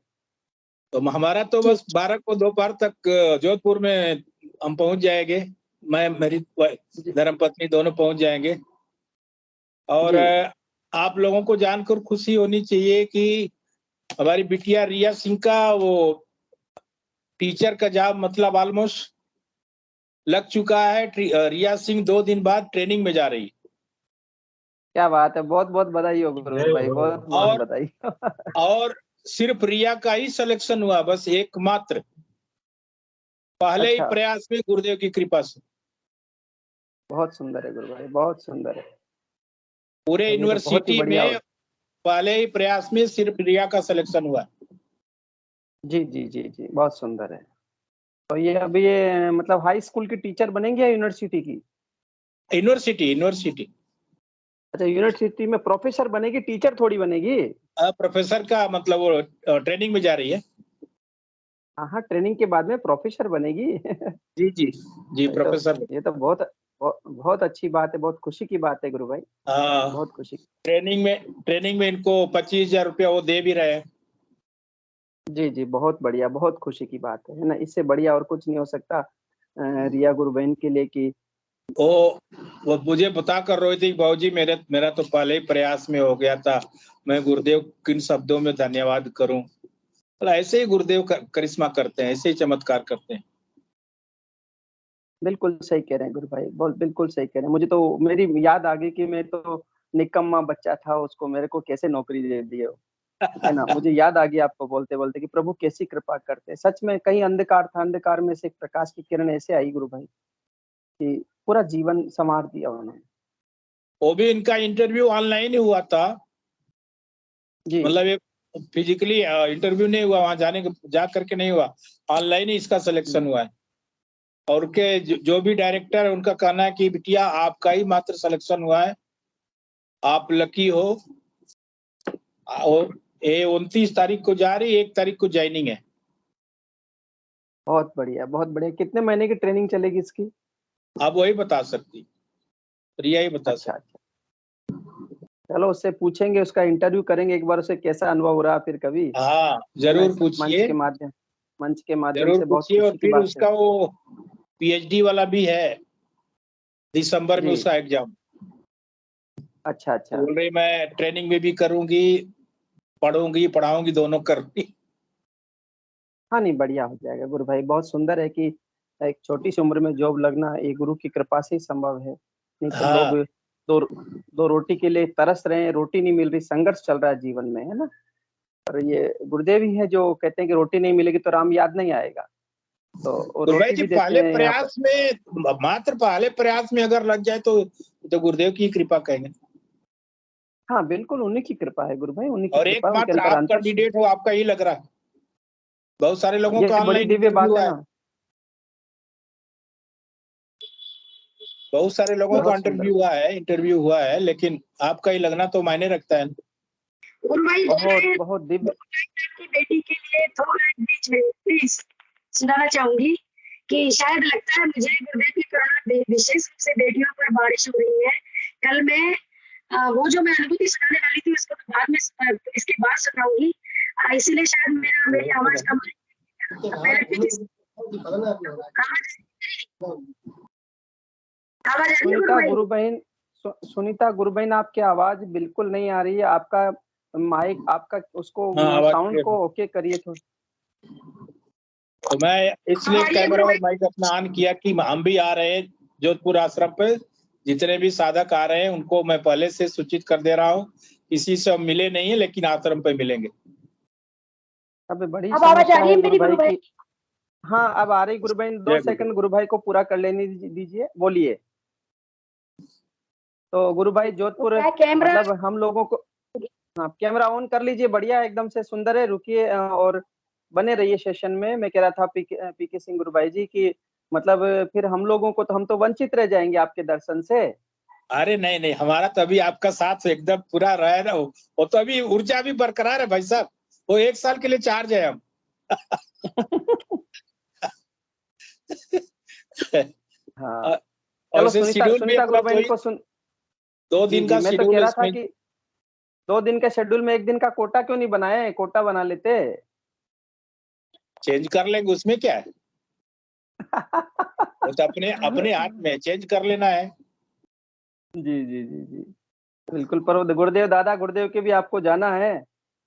तो हमारा तो बस 12 को दोपहर तक जोधपुर में हम पहुंच जाएंगे। मैं, मेरी धर्मपत्नी दोनों पहुंच जाएंगे। और आप लोगों को जानकर खुशी होनी चाहिए कि हमारी बिटिया रिया सिंह का वो टीचर का जॉब मतलब ऑलमोस्ट लग चुका है। रिया सिंह 2 दिन बाद ट्रेनिंग में जा रही। क्या बात है, बहुत बहुत बधाई हो गुरु भाई, बहुत बहुत बधाई। और सिर्फ रिया का ही सिलेक्शन हुआ, बस एकमात्र, पहले ही प्रयास में, गुरुदेव की कृपा से। बहुत सुंदर है गुरु भाई, बहुत सुंदर है। पूरे यूनिवर्सिटी में पहले ही प्रयास में सिर्फ रिया का सिलेक्शन हुआ। जी जी जी जी, बहुत सुंदर है। तो ये अभी ये मतलब हाई स्कूल की टीचर बनेंगे या यूनिवर्सिटी की? यूनिवर्सिटी। अच्छा, यूनिवर्सिटी में प्रोफेसर बनेगी, टीचर थोड़ी बनेगी। प्रोफेसर का मतलब वो ट्रेनिंग में जा रही है। हाँ, ट्रेनिंग के बाद में प्रोफेसर बनेगी। जी जी जी, प्रोफेसर। ये तो बहुत बहुत अच्छी बात है, बहुत खुशी की बात है गुरु भाई। हाँ, बहुत खुशी। ट्रेनिंग में इनको 25,000 रुपया वो दे भी रहे हैं। जी जी, बहुत बढ़िया, बहुत खुशी की बात है ना, इससे बढ़िया और कुछ नहीं हो सकता रिया गुरु बहन के लिए कि वो मुझे बता कर रोई थी, बाबूजी मेरा तो पहले ही प्रयास में हो गया था, मैं गुरुदेव किन शब्दों में धन्यवाद करूं। ऐसे ही गुरुदेव करिश्मा करते हैं, ऐसे ही चमत्कार करते हैं। बिल्कुल सही कह रहे हैं गुरु भाई, बिल्कुल सही कह रहे हैं। मुझे तो मेरी याद आ गई कि मैं तो निकम्मा बच्चा था, उसको मेरे को कैसे नौकरी दे दिए हो, है ना। मुझे याद आ गई आपको बोलते बोलते कि प्रभु कैसी कृपा करते हैं। सच में कहीं अंधकार था, अंधकार में से एक प्रकाश की किरण ऐसे आई गुरु भाई कि पूरा जीवन संवार दिया उन्होंने। वो भी इनका इंटरव्यू ऑनलाइन ही हुआ था जी, मतलब फिजिकली इंटरव्यू नहीं हुआ, वहां जा करके नहीं हुआ, ऑनलाइन ही इसका सिलेक्शन हुआ है। और के जो भी डायरेक्टर है उनका कहना है कि बिटिया आपका ही मात्र सिलेक्शन हुआ है, आप लकी हो। और ये 29 तारीख को जा रही, 1 तारीख को ज्वाइनिंग है। बहुत बढ़िया, बहुत बढ़िया। कितने महीने की ट्रेनिंग चलेगी इसकी? आप वही बता सकती, रिया ही बता सकती। अच्छा, चलो उससे पूछेंगे, उसका इंटरव्यू करेंगे एक बार, उसे कैसा अनुभव हो रहा फिर कभी। हाँ जरूर पूछिए, मंच के माध्यम जरूर से बहुत पूछिए। और खुशी की फिर बात उसका है। वो पीएचडी वाला भी है, दिसंबर में उसका एग्जाम। अच्छा, बोल रही मैं ट्रेनिंग में भी करूंगी, पढ़ाऊंगी, दोनों करूंगी। हाँ नहीं, बढ़िया हो जाएगा गुरु भाई। बहुत सुंदर है कि एक छोटी सी उम्र में जॉब लगना ये गुरु की कृपा से ही संभव है। नहीं तो लोग दो रोटी के लिए तरस रहे हैं, रोटी नहीं मिल रही, संघर्ष चल रहा है जीवन में, है ना। और ये गुरुदेव ही है जो कहते हैं कि रोटी नहीं मिलेगी तो राम याद नहीं आएगा। तो गुरु भाई रोटी जी भी देते पहले हैं यहाँ प्रयास में, मात्र पहले प्रयास में अगर लग जाए तो गुरुदेव की कृपा कहेंगे। पर। हाँ बिल्कुल, उन्हीं की कृपा है गुरु भाई, उन्हीं की और कृपा, उनके एकमात्र अंतर आप अंतर। कैंडिडेट हो, आपका ही लग रहा है। बहुत सारे लोगों ये का बड़ी ऑनलाइन दिव्य इंटरव्यू बात है है, ना। बहुत सारे लोगों का बहुत सुंदर, इंटरव्यू हुआ है, लेकिन आपका ही लगना तो मायने रखता है। गुरु भाई बहुत बहुत दिव्य। की बेटी के लिए थोड़ा एक बीच में प्लीज सुनाना चाहूंगी कि शायद लगता है मुझे गुरुदेव की करुणा विशेष रूप से बेटियों पर बारिश हो रही है। कल मैं वो जो मैं अनुभूति सुनाने वाली थी उसको तो बाद में इसके बाद सुनाऊंगी। इसीलिए शायद मेरी आवाज कम आवाज आ रही है सुनीता गुरु बहन, सुनीता गुरु बहन, आपकी आवाज बिल्कुल नहीं आ रही है। आपका माइक, आपका उसको साउंड को ओके करिए थोड़ा। तो मैं इसलिए कैमरा और माइक अपना ऑन किया कि हम भी आ रहे हैं जोधपुर आश्रम पे। जितने भी साधक आ रहे हैं उनको मैं पहले से सूचित कर दे रहा हूँ। किसी से हम मिले नहीं है, लेकिन आश्रम पे मिलेंगे। अब बड़ी अब आवाज आ समस्या रही है है गुरु मेरी भाई गुरु भाई? की। हाँ अब आ रही गुरु बहन, 2 सेकंड गुरु भाई को पूरा कर लेने दीजिए, बोलिए। तो गुरु भाई जोधपुर कैमरा मतलब हम लोगों को, हाँ कैमरा ऑन कर लीजिए, बढ़िया एकदम से सुंदर है। रुकिए और बने रहिए सेशन में। मैं कह रहा था पीके सिंह गुरु भाई जी की मतलब फिर हम लोगों को तो, हम तो वंचित रह जाएंगे आपके दर्शन से। अरे नहीं नहीं, हमारा तो अभी आपका साथ एकदम पूरा रह रहा हो। वो तो अभी ऊर्जा भी बरकरार है भाई साहब। वो 1 साल के लिए चार्ज है हम। हाँ चलो सुनीता गुरु बहन को सुन। 2 दिन का मैं तो कह शेड्यूल रहा था इसमें। कि 2 दिन के शेड्यूल में 1 दिन का कोटा क्यों नहीं बनाए, कोटा बना लेते। चेंज कर लेंगे, उसमें क्या है। वो तो अपने हाथ में चेंज कर लेना है। जी जी जी जी बिल्कुल। पर गुरुदेव, दादा गुरुदेव के भी आपको जाना है,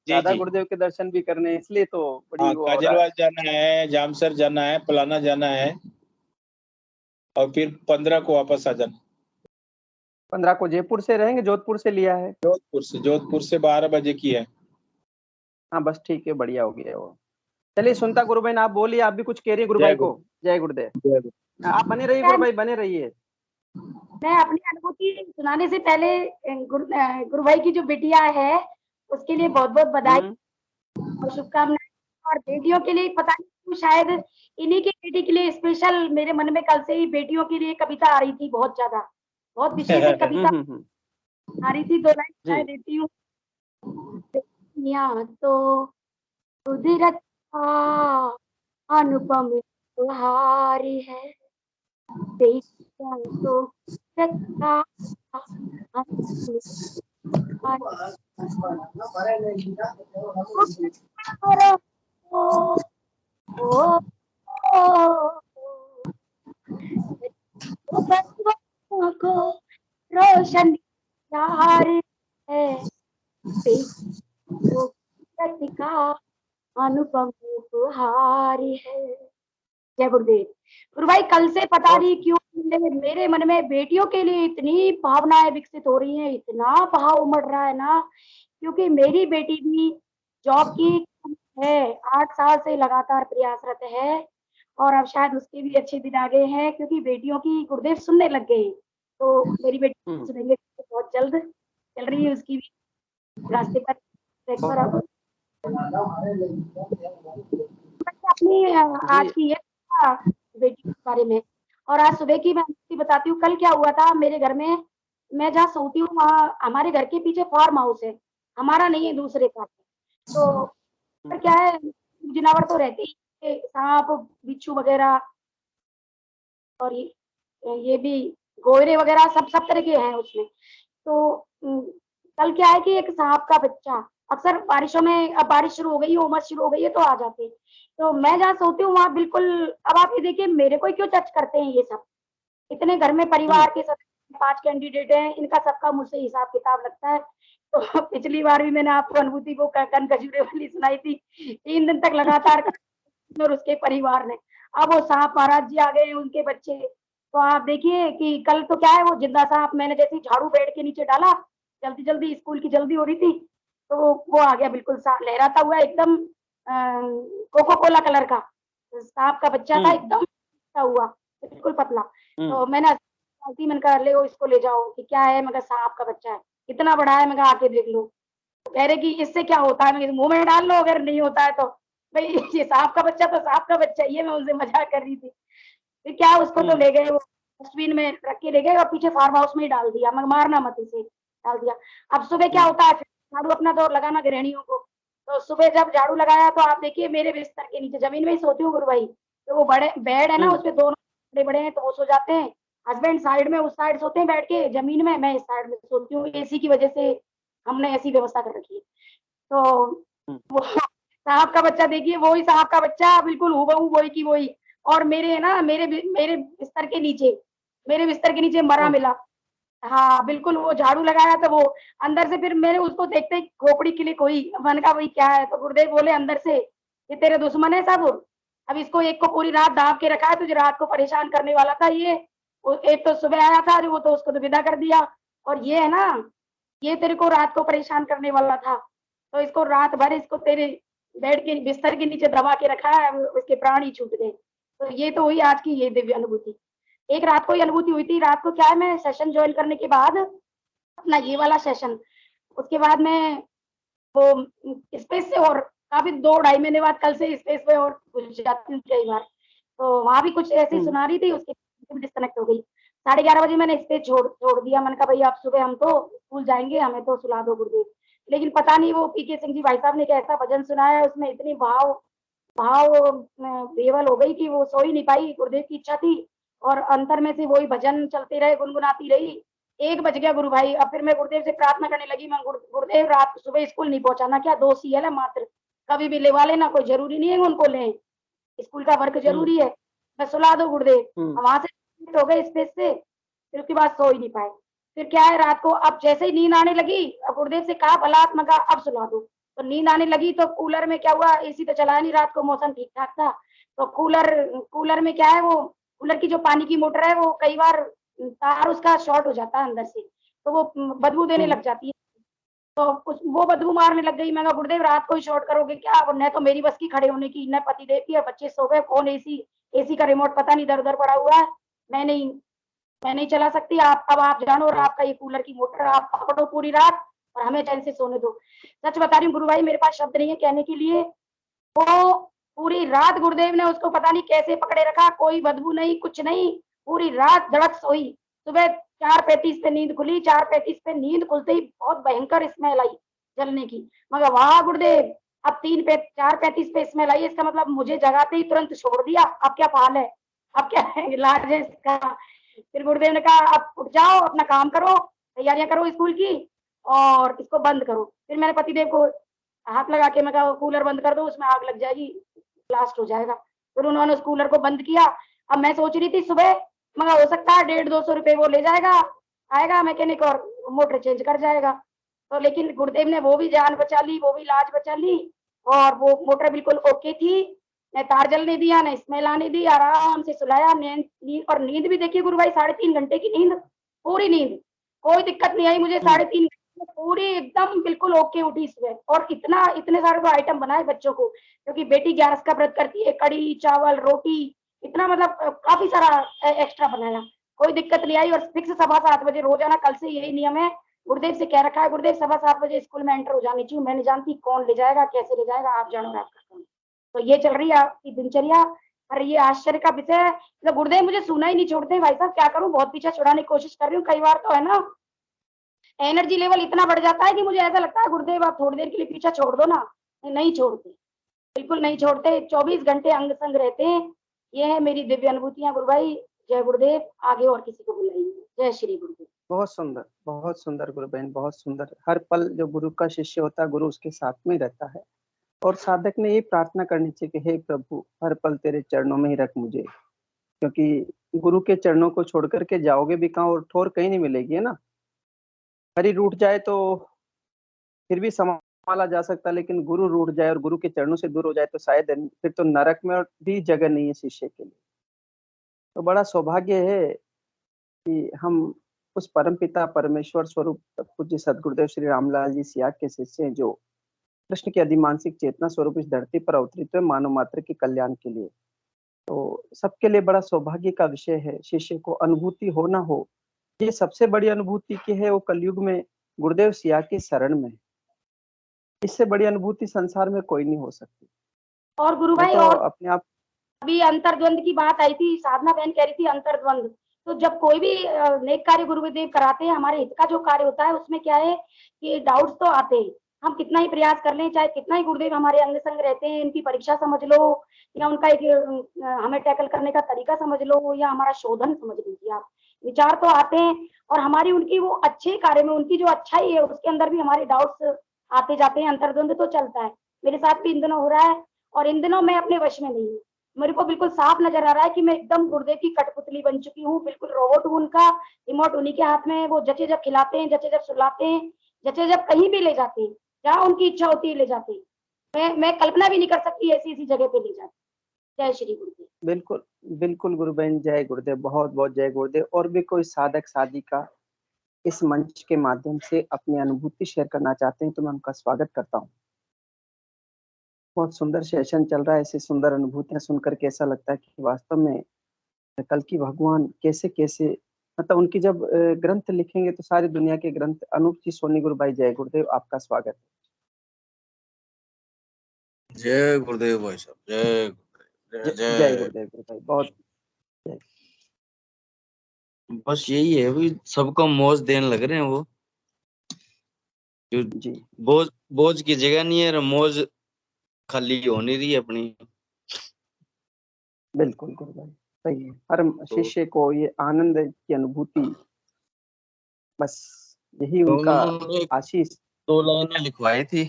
दादा गुरुदेव के दर्शन भी करने, इसलिए तो बड़ी वो हो रहा है। काजलवास जाना है, जामसर जाना है, पलाना जाना है, और फिर 15 को वापस आ जाना। 15 को जयपुर से रहेंगे, जोधपुर से लिया है। जोधपुर से 12 बजे की है। हाँ बस ठीक है, बढ़िया हो गया वो। चलिए सुनता गुरु बहन, आप बोलिए, आप भी कुछ कह रही है गुरु भाई को। जय गुरुदेव। आप बने रहिए गुरु भाई, बने रहिए। मैं अपनी अनुभूति सुनाने से पहले गुरु भाई की जो बिटिया है उसके लिए बहुत बहुत बधाई और शुभकामनाएं। और बेटियों के लिए पता नहीं क्यों शायद इन्हीं की बेटी के लिए स्पेशल मेरे मन में कल से ही बेटियों के लिए कविता आ रही थी, बहुत ज्यादा, बहुत विशेष एक कविता आ रही थी। 2 लाइन सुनाई देती हूँ। यहाँ तो कुदरत का अनुपम त्योहार है, तो कुदरत का को रोशन प्यार है, का अनुपम उपहार है। जय गुरुदेव। गुरु भाई कल से पता नहीं क्यों मेरे मन में बेटियों के लिए इतनी भावनाएं विकसित हो रही हैं, इतना भाव उमड़ रहा है ना, क्योंकि मेरी बेटी भी जॉब की है, 8 साल से लगातार प्रयासरत है, और अब शायद उसके भी अच्छे दिन आ गए हैं, क्योंकि बेटियों की गुरुदेव सुनने लग गए। तो मेरी बेटी सुनेंगे बहुत जल्द, चल रही है उसकी भी रास्ते पर। अपनी आज की है बेटी के बारे में। और आज सुबह की मैं बताती हूँ, कल क्या हुआ था मेरे घर में। मैं जहाँ सोती हूँ वहाँ हमारे घर के पीछे फार्म हाउस है, हमारा नहीं है, दूसरे का। तो पर क्या है, जानवर तो रहते ही, सांप बिच्छू वगैरह, और ये भी गोयरे वगैरह सब तरह के हैं उसमें। तो कल क्या है कि एक सांप का बच्चा, अक्सर बारिशों में, अब बारिश शुरू हो गई है, उमस शुरू हो गई है, तो आ जाते हैं। तो मैं जहाँ सोती हूँ वहाँ बिल्कुल, अब आप ये देखिए मेरे को क्यों टच करते हैं ये सब, इतने घर में परिवार के सब 5 कैंडिडेट हैं, इनका सबका मुझसे हिसाब किताब लगता है। तो पिछली बार भी मैंने आपको अनुभूति को कन खजूरे वाली सुनाई थी, 3 दिन तक लगातार और उसके परिवार ने। अब वो सांप महाराज जी आ गए, उनके बच्चे। तो आप देखिए कि कल तो क्या है, वो जिंदा सांप मैंने जैसे झाड़ू बेड के नीचे डाला, जल्दी जल्दी स्कूल की जल्दी हो रही थी, तो वो आ गया बिल्कुल लहराता हुआ एकदम कोको कोला कलर का, सांप का बच्चा था, एकदम हुआ, बिल्कुल पतला। तो मैंने कहा ले इसको ले जाओ, कि क्या है? मैं कहा सांप का बच्चा है, इतना बड़ा है। मैं कहा आके देख लो। तो कह रहे कि इससे क्या होता है? मैं मुंह में डाल लो, अगर नहीं होता है तो। भाई ये सांप का बच्चा तो सांप का बच्चा, ये मैं उनसे मजाक कर रही थी। फिर क्या, उसको तो ले गए, वो डस्टबिन में रख के ले गए और पीछे फार्म हाउस में ही डाल दिया। मैं मारना मत इसे, डाल दिया। अब सुबह क्या होता है, झाड़ू अपना तो लगाना गृहिणियों को। तो सुबह जब झाड़ू लगाया तो आप देखिए मेरे बिस्तर के नीचे, जमीन में ही सोती हूँ गुरु भाई, तो वो बड़े बेड है ना, उसपे दोनों बड़े बड़े हैं, तो वो सो जाते हैं। हस्बैंड साइड में, उस साइड सोते हैं बैठ के जमीन में, मैं इस साइड में सोती हूँ। एसी की वजह से हमने ऐसी व्यवस्था कर रखी है। तो वो सांप का बच्चा देखिए, वो ही सांप का बच्चा, बिल्कुल हूबहू वही की वही। और मेरे बिस्तर के नीचे मरा मिला। हाँ बिल्कुल, वो झाड़ू लगाया तो वो अंदर से, फिर मैंने उसको देखते ही खोपड़ी क्लिक हुई। मैंने कहा भाई क्या है? तो गुरुदेव बोले अंदर से, ये तेरे दुश्मन है सब। अब इसको एक को पूरी रात दाब के रखा है, तुझे रात को परेशान करने वाला था ये। एक तो सुबह आया था, वो तो उसको तो विदा कर दिया, और ये है ना, ये तेरे को रात को परेशान करने वाला था। तो इसको रात भर इसको तेरे बेड के बिस्तर के नीचे दबा के रखा है, उसके प्राण ही छूट गए। तो ये तो हुई आज की ये दिव्य अनुभूति। एक रात को ये अनुभूति हुई थी। रात को क्या है, मैं सेशन ज्वाइन करने के बाद, अपना ये वाला सेशन, उसके बाद में वो स्पेस से और काफी 2-2.5 महीने बाद कल से स्पेस पे और घुस जाती हूँ कई बार। तो वहां भी कुछ ऐसी सुना रही थी, उसके डिस्कनेक्ट हो गई। 11:30 बजे मैंने स्पेस छोड़ दिया। मैंने कहा भाई आप सुबह, हम तो स्कूल जाएंगे, हमें तो सुला दो गुरुदेव। लेकिन पता नहीं वो पीके सिंह जी भाई साहब ने कैसा भजन सुनाया, उसमें इतनी भाव बेवल हो गई कि वो सो ही नहीं पाई। गुरुदेव की इच्छा थी और अंतर में से वही भजन चलते रहे, गुनगुनाती रही। 1 बज गया गुरु भाई। अब फिर मैं गुरुदेव से प्रार्थना करने लगी, मैं गुरुदेव रात सुबह स्कूल नहीं पहुंचाना, क्या 2 CL है मात्र, कभी भी लेवा लेना, कोई जरूरी नहीं है उनको लें, स्कूल का वर्क जरूरी है, मैं सुला दो गुरुदेव। वहां से हो गए स्पेस से, फिर उसके बाद सो ही नहीं पाए। फिर क्या है, रात को अब जैसे ही नींद आने लगी, अब गुरुदेव से कहा बलात्मक अब सुला दो। तो नींद आने लगी तो कूलर में क्या हुआ, एसी तो चलाया नहीं, रात को मौसम ठीक ठाक था, तो कूलर में क्या है, वो कूलर की जो पानी की मोटर है, वो कई बार तार उसका शॉर्ट हो जाता है अंदर से, तो वो बदबू देने लग जाती है। तो वो बदबू मारने लग गई। मैं कहा गुरुदेव रात को ही शॉर्ट करोगे क्या? न तो मेरी बस की खड़े होने की, न पतिदेव की, और बच्चे सो गए, कौन एसी का रिमोट पता नहीं इधर उधर पड़ा हुआ है, मैं नहीं चला सकती। अब आप जानो, और आपका ये कूलर की मोटर आप पकड़ो पूरी रात और हमें चैन से सोने दो। सच बता रही हूँ गुरु भाई, मेरे पास शब्द नहीं है कहने के लिए। वो पूरी रात गुरुदेव ने उसको पता नहीं कैसे पकड़े रखा, कोई बदबू नहीं, कुछ नहीं, पूरी रात धड़क सोई। सुबह 4:35 पे नींद खुली। 4:35 पे नींद खुलते ही बहुत भयंकर स्मेल आई जलने की। मगर वाह गुरुदेव, अब 4:35 पे स्मेल आई, इसका मतलब मुझे जगाते ही तुरंत छोड़ दिया। अब क्या हाल है, अब क्या इलाज है इसका? फिर गुरुदेव ने कहा अब उठ जाओ, अपना काम करो, तैयारियां करो स्कूल की, और इसको बंद करो। फिर मैंने पतिदेव को हाथ लगा के मैं कहा कूलर बंद कर दो, उसमें आग लग जाएगी, ब्लास्ट हो जाएगा। फिर उन्होंने उस कूलर को बंद किया। अब मैं सोच रही थी सुबह, मगर हो सकता है 150-200 रुपए वो ले जाएगा, आएगा मैकेनिक और मोटर चेंज कर जाएगा। तो लेकिन गुरुदेव ने वो भी जान बचा ली, वो भी लाज बचा ली, और वो मोटर बिल्कुल ओके थी, न तार जलने दिया, न स्मेल आने दी, आराम से सुलाया। नींद और नींद भी देखिए गुरु भाई 3.5 घंटे की नींद, पूरी नींद, कोई दिक्कत नहीं आई मुझे। 3.5 घंटे पूरी एकदम बिल्कुल ओके उठी सुबह। और इतने सारे तो आइटम बनाए बच्चों को, क्योंकि बेटी 11 का व्रत करती है, कड़ी चावल रोटी, इतना मतलब काफी सारा एक्स्ट्रा बनाया, कोई दिक्कत नहीं आई। और फिक्स 7:15 बजे रोजाना कल से यही नियम है, गुरुदेव से कह रखा है, गुरुदेव 7:15 बजे स्कूल में एंटर हो जानी चाहिए। मैं नहीं जानती कौन ले जाएगा, कैसे ले जाएगा, आप जानो आपका काम। तो ये चल रही है आपकी दिनचर्या। और ये आश्चर्य का विषय है, तो गुरुदेव मुझे सुना ही नहीं छोड़ते भाई साहब, क्या करूं, बहुत पीछे छुड़ाने की कोशिश कर रही हूँ। कई बार तो है ना, एनर्जी लेवल इतना बढ़ जाता है कि मुझे ऐसा लगता है गुरुदेव आप थोड़ी देर के लिए पीछा छोड़ दो ना। नहीं छोड़ते, बिल्कुल नहीं छोड़ते, 24 घंटे अंग संग रहते हैं। ये है मेरी दिव्य अनुभूतियां गुरु भाई। जय गुरुदेव। आगे और किसी को बुलाइए। जय श्री गुरुदेव। बहुत सुंदर गुरु बहन, बहुत सुंदर। हर पल जो गुरु का शिष्य होता है, गुरु उसके साथ में ही रहता है। और साधक ने ये प्रार्थना करनी चाहिए कि हे प्रभु, हर पल तेरे चरणों में ही रख मुझे, क्योंकि गुरु के चरणों को छोड़ करके जाओगे भी कहाँ, और ठोर कहीं नहीं मिलेगी, है ना। हरि रूठ जाए तो फिर भी संभाला जा सकता है, लेकिन गुरु रूठ जाए और गुरु के चरणों से दूर हो जाए तो शायद फिर तो नरक में भी जगह नहीं है शिष्य के लिए। तो बड़ा सौभाग्य है कि हम उस परमपिता परमेश्वर स्वरूप पूज्य सदगुरुदेव श्री रामलाल जी सियाग के शिष्य हैं, जो कृष्ण की अधिमानसिक चेतना स्वरूप इस धरती पर अवतरित हुए मानव मात्र के कल्याण के लिए। तो सबके लिए बड़ा सौभाग्य का विषय है, शिष्य को अनुभूति हो ना हो, ये सबसे बड़ी अनुभूति की है वो कलयुग में गुरुदेव सिया की शरण में। इससे बड़ी अनुभूति संसार में कोई नहीं हो सकती। और गुरु मैं भाई, तो और अपने आप अभी अंतर्द्वंद की बात आई थी, साधना बहन कह रही थी अंतर्द्वंद। तो जब कोई भी नेक कार्य गुरुदेव कराते हैं, हमारे हित का जो कार्य होता है, उसमें क्या है कि डाउट्स तो आते हैं। हम कितना ही प्रयास कर लें, चाहे कितना ही गुरुदेव हमारे अंग संग रहते हैं, इनकी परीक्षा समझ लो या उनका एक हमें टैकल करने का तरीका समझ लो या हमारा शोधन समझ लीजिए आप, विचार तो आते हैं। और हमारी उनकी वो अच्छे कार्य में उनकी जो अच्छाई है उसके अंदर भी हमारे डाउट्स आते जाते हैं। अंतर्द्वंद तो चलता है, मेरे साथ भी इन दिनों हो रहा है। और इन दिनों मैं अपने वश में नहीं हूँ, मेरे को बिल्कुल साफ नजर आ रहा है कि मैं एकदम गुरुदेव की कठपुतली बन चुकी हूँ, बिल्कुल रोबोट हूँ उनका। रिमोट उन्हीं के हाथ में है, वो जचे जब खिलाते हैं, जचे जब सुलाते हैं, जचे जब कहीं भी ले जाते हैं, जहाँ उनकी इच्छा होती है ले जाते हैं। मैं कल्पना भी नहीं कर सकती ऐसी ऐसी जगह पे ले जाते। जय श्री गुरुदेव। बिल्कुल बिल्कुल गुरु बहन, जय गुरुदेव, बहुत बहुत जय गुरुदेव। और भी कोई साधक साधिका इस मंच के माध्यम से अपनी अनुभूति शेयर करना चाहते हैं तो मैं उनका स्वागत करता हूँ। बहुत सुंदर सेशन चल रहा है, ऐसी सुंदर अनुभूतियां सुनकर के ऐसा लगता है कि वास्तव में कल की भगवान कैसे कैसे, मतलब उनकी जब ग्रंथ लिखेंगे तो सारी दुनिया के ग्रंथ। अनूप जी सोनी गुरु भाई, जय गुरुदेव, आपका स्वागत। जय गुरुदेव भाई साहब, जय जय गुरुदेव गुरु भाई, बहुत जय। बस यही है, भी सबको मौज देने लग रहे हैं वो। जी बोझ बोझ की जगह नहीं है, मौज खाली हो नहीं रही है अपनी। बिल्कुल गुरु भाई, सही है। हर शिष्य को ये आनंद की अनुभूति, बस यही तो उनका उन्होंने आशीष। 2 लाइनें लिखवाई थी,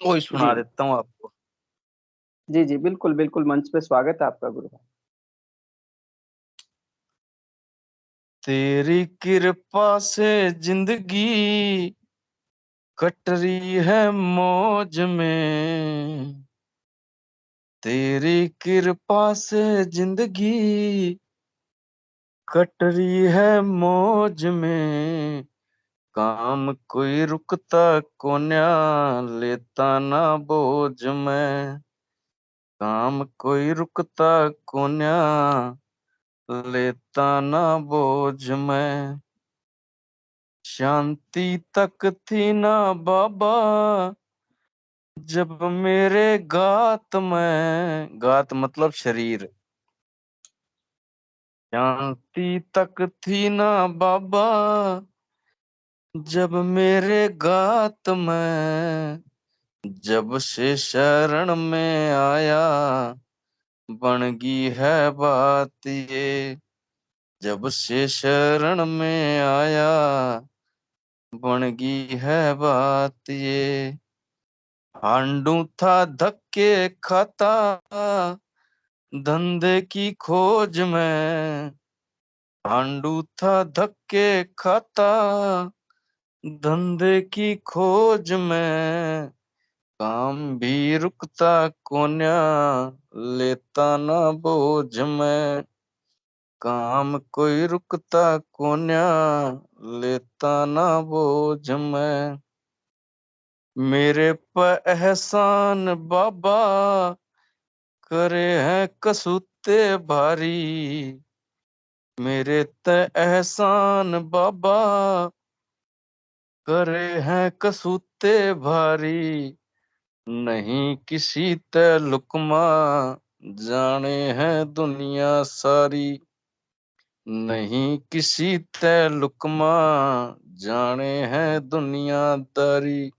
वही सुना जी देता हूँ आपको। जी जी, बिल्कुल बिल्कुल, मंच पे स्वागत है आपका गुरु भाई। तेरी कृपा से जिंदगी कट रही है मौज में, तेरी कृपा से जिंदगी कट रही है मौज में, काम कोई रुकता कोन्या लेता ना बोझ में, काम कोई रुकता कोन्या लेता ना बोझ में, शांति तक थी ना बाबा जब मेरे गात में, गात मतलब शरीर, शांति तक थी ना बाबा जब मेरे गात में, जब से शरण में आया बन गई है बात ये, जब से शरण में आया बन गई है बात ये, हांडू था धक्के खाता धंधे की खोज में, हांडू था धक्के खाता धंधे की खोज में, काम भी रुकता कोन्या लेता ना बोझ में, काम कोई रुकता कोन्या लेता ना बोझ में, मेरे पर एहसान बाबा करे हैं कसूते भारी, मेरे ते एहसान बाबा करे हैं कसूते भारी, नहीं किसी ते लुकमा जाने हैं दुनिया सारी, नहीं किसी ते लुकमा जाने हैं दुनियादारी,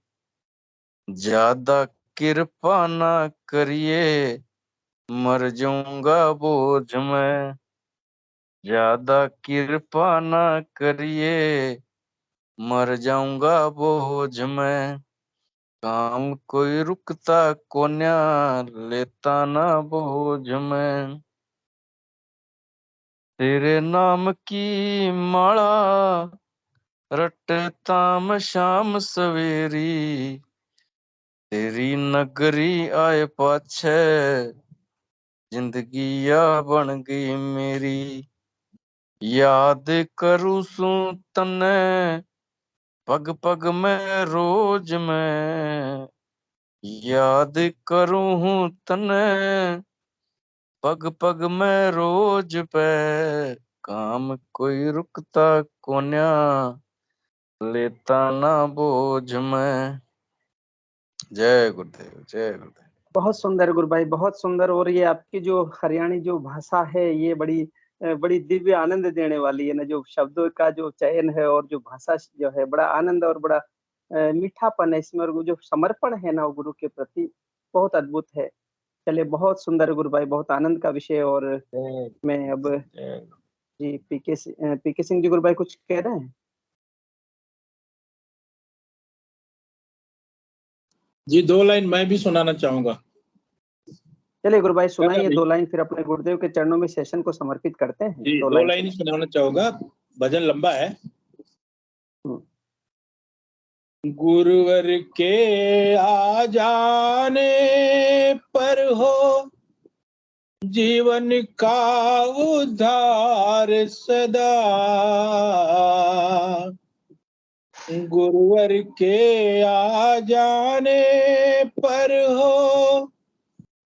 ज्यादा कृपा ना करिए मर जाऊंगा बोझ में, ज्यादा कृपा ना करिए मर जाऊंगा बोझ में, काम कोई रुकता कोन्या लेता ना बोझ में, तेरे नाम की माला रटता मैं शाम सवेरी, तेरी नगरी आए पाछे जिंदगी या बन गई मेरी, याद करूं सू तन्ने पग पग में रोज में, याद करूं हूं तन्ने पग पग में रोज पे काम कोई रुकता कोन्या, लेता ना बोझ में। जय गुरुदेव, जय गुरुदेव। बहुत सुंदर गुरु भाई, बहुत सुंदर। और ये आपकी जो हरियाणी जो भाषा है ये बड़ी दिव्य आनंद देने वाली है ना, जो शब्दों का जो चयन है और जो भाषा जो है बड़ा आनंद और बड़ा मीठापन है इसमें, और वो जो समर्पण है ना वो गुरु के प्रति बहुत अद्भुत है। चलिए बहुत सुंदर गुरु भाई, बहुत आनंद का विषय। और मैं अब जी पीके सिंह जी गुरु भाई कुछ कह रहे हैं? जी 2 लाइन मैं भी सुनाना चाहूंगा। चलिए गुरु भाई सुनाइए 2 लाइन, फिर अपने गुरुदेव के चरणों में सेशन को समर्पित करते हैं। जी 2 लाइन सुनाना चाहूंगा, भजन लंबा है। गुरुवर के आ जाने पर हो जीवन का उद्धार सदा, गुरुवर के आ जाने पर हो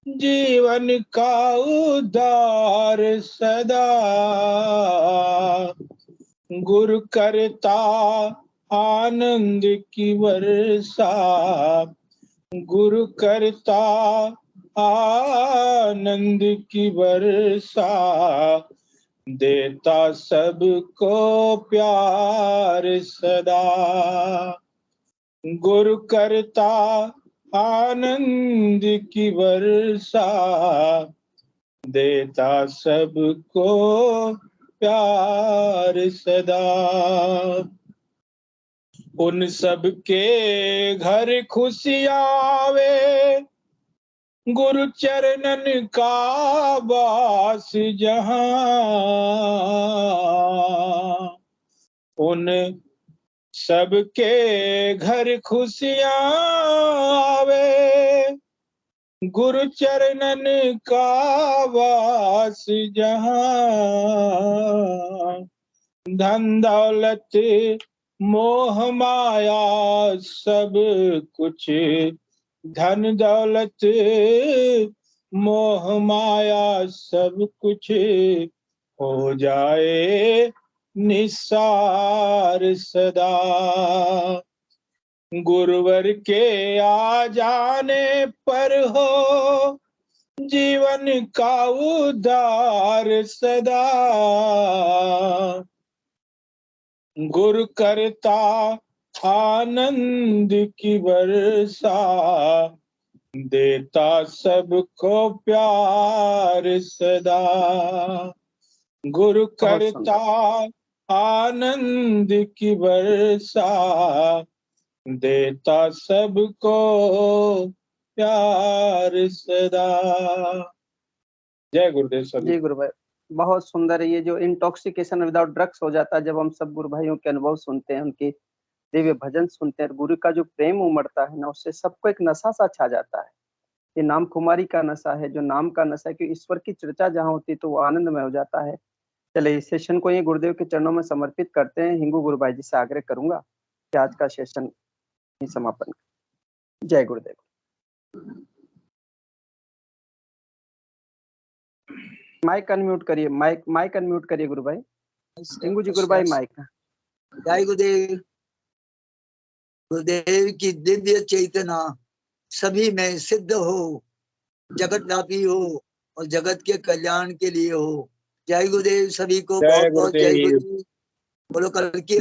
जीवन का उद्धार सदा, गुरु करता आनंद की वर्षा, गुरु करता आनंद की वर्षा, देता सबको प्यार सदा, गुरु करता आनंद की वर्षा, देता सबको प्यार सदा। उन सबके घर खुशियां आवे, गुरु चरणन का वास जहां, उन सबके घर खुशियां आवे, गुरु चरणन का वास जहां, धन दौलत मोह माया सब कुछ, धन दौलत मोह माया सब कुछ हो जाए निस्सार सदा, गुरुवर के आ जाने पर हो जीवन का उद्धार सदा, गुरु करता आनंद की वर्षा, देता सबको प्यार सदा, गुरु करता आनंद की वर्षा, देता सबको प्यार सदा। जय गुरुदेव सभी। जी गुरु भाई बहुत सुंदर है। ये जो इंटॉक्सिकेशन विदाउट ड्रग्स हो जाता है जब हम सब गुरु भाइयों के अनुभव सुनते हैं, उनके दिव्य भजन सुनते हैं, गुरु का जो प्रेम उमड़ता है ना, उससे सबको एक नशा सा छा जाता है। ये नाम कुमारी का नशा है, जो नाम का नशा है कि ईश्वर की चर्चा जहाँ होती है तो वो आनंदमय हो जाता है। चलिए इस सेशन को ये गुरुदेव के चरणों में समर्पित करते हैं। हिंगू गुरु भाई जी से आग्रह करूंगा कि आज का सेशन ही समापन। जय गुरुदेव। माइक अनम्यूट करिए, माइक अनम्यूट करिए गुरु भाई। हिंगू जी गुरु भाई माइक। जय गुरुदेव। गुरुदेव की दिव्य चेतना सभी में सिद्ध हो, जगत व्यापी हो और जगत के कल्याण के लिए हो। जय गुरुदेव सभी को। बहुत बहुत जय गुरुदेव। बोलो कल की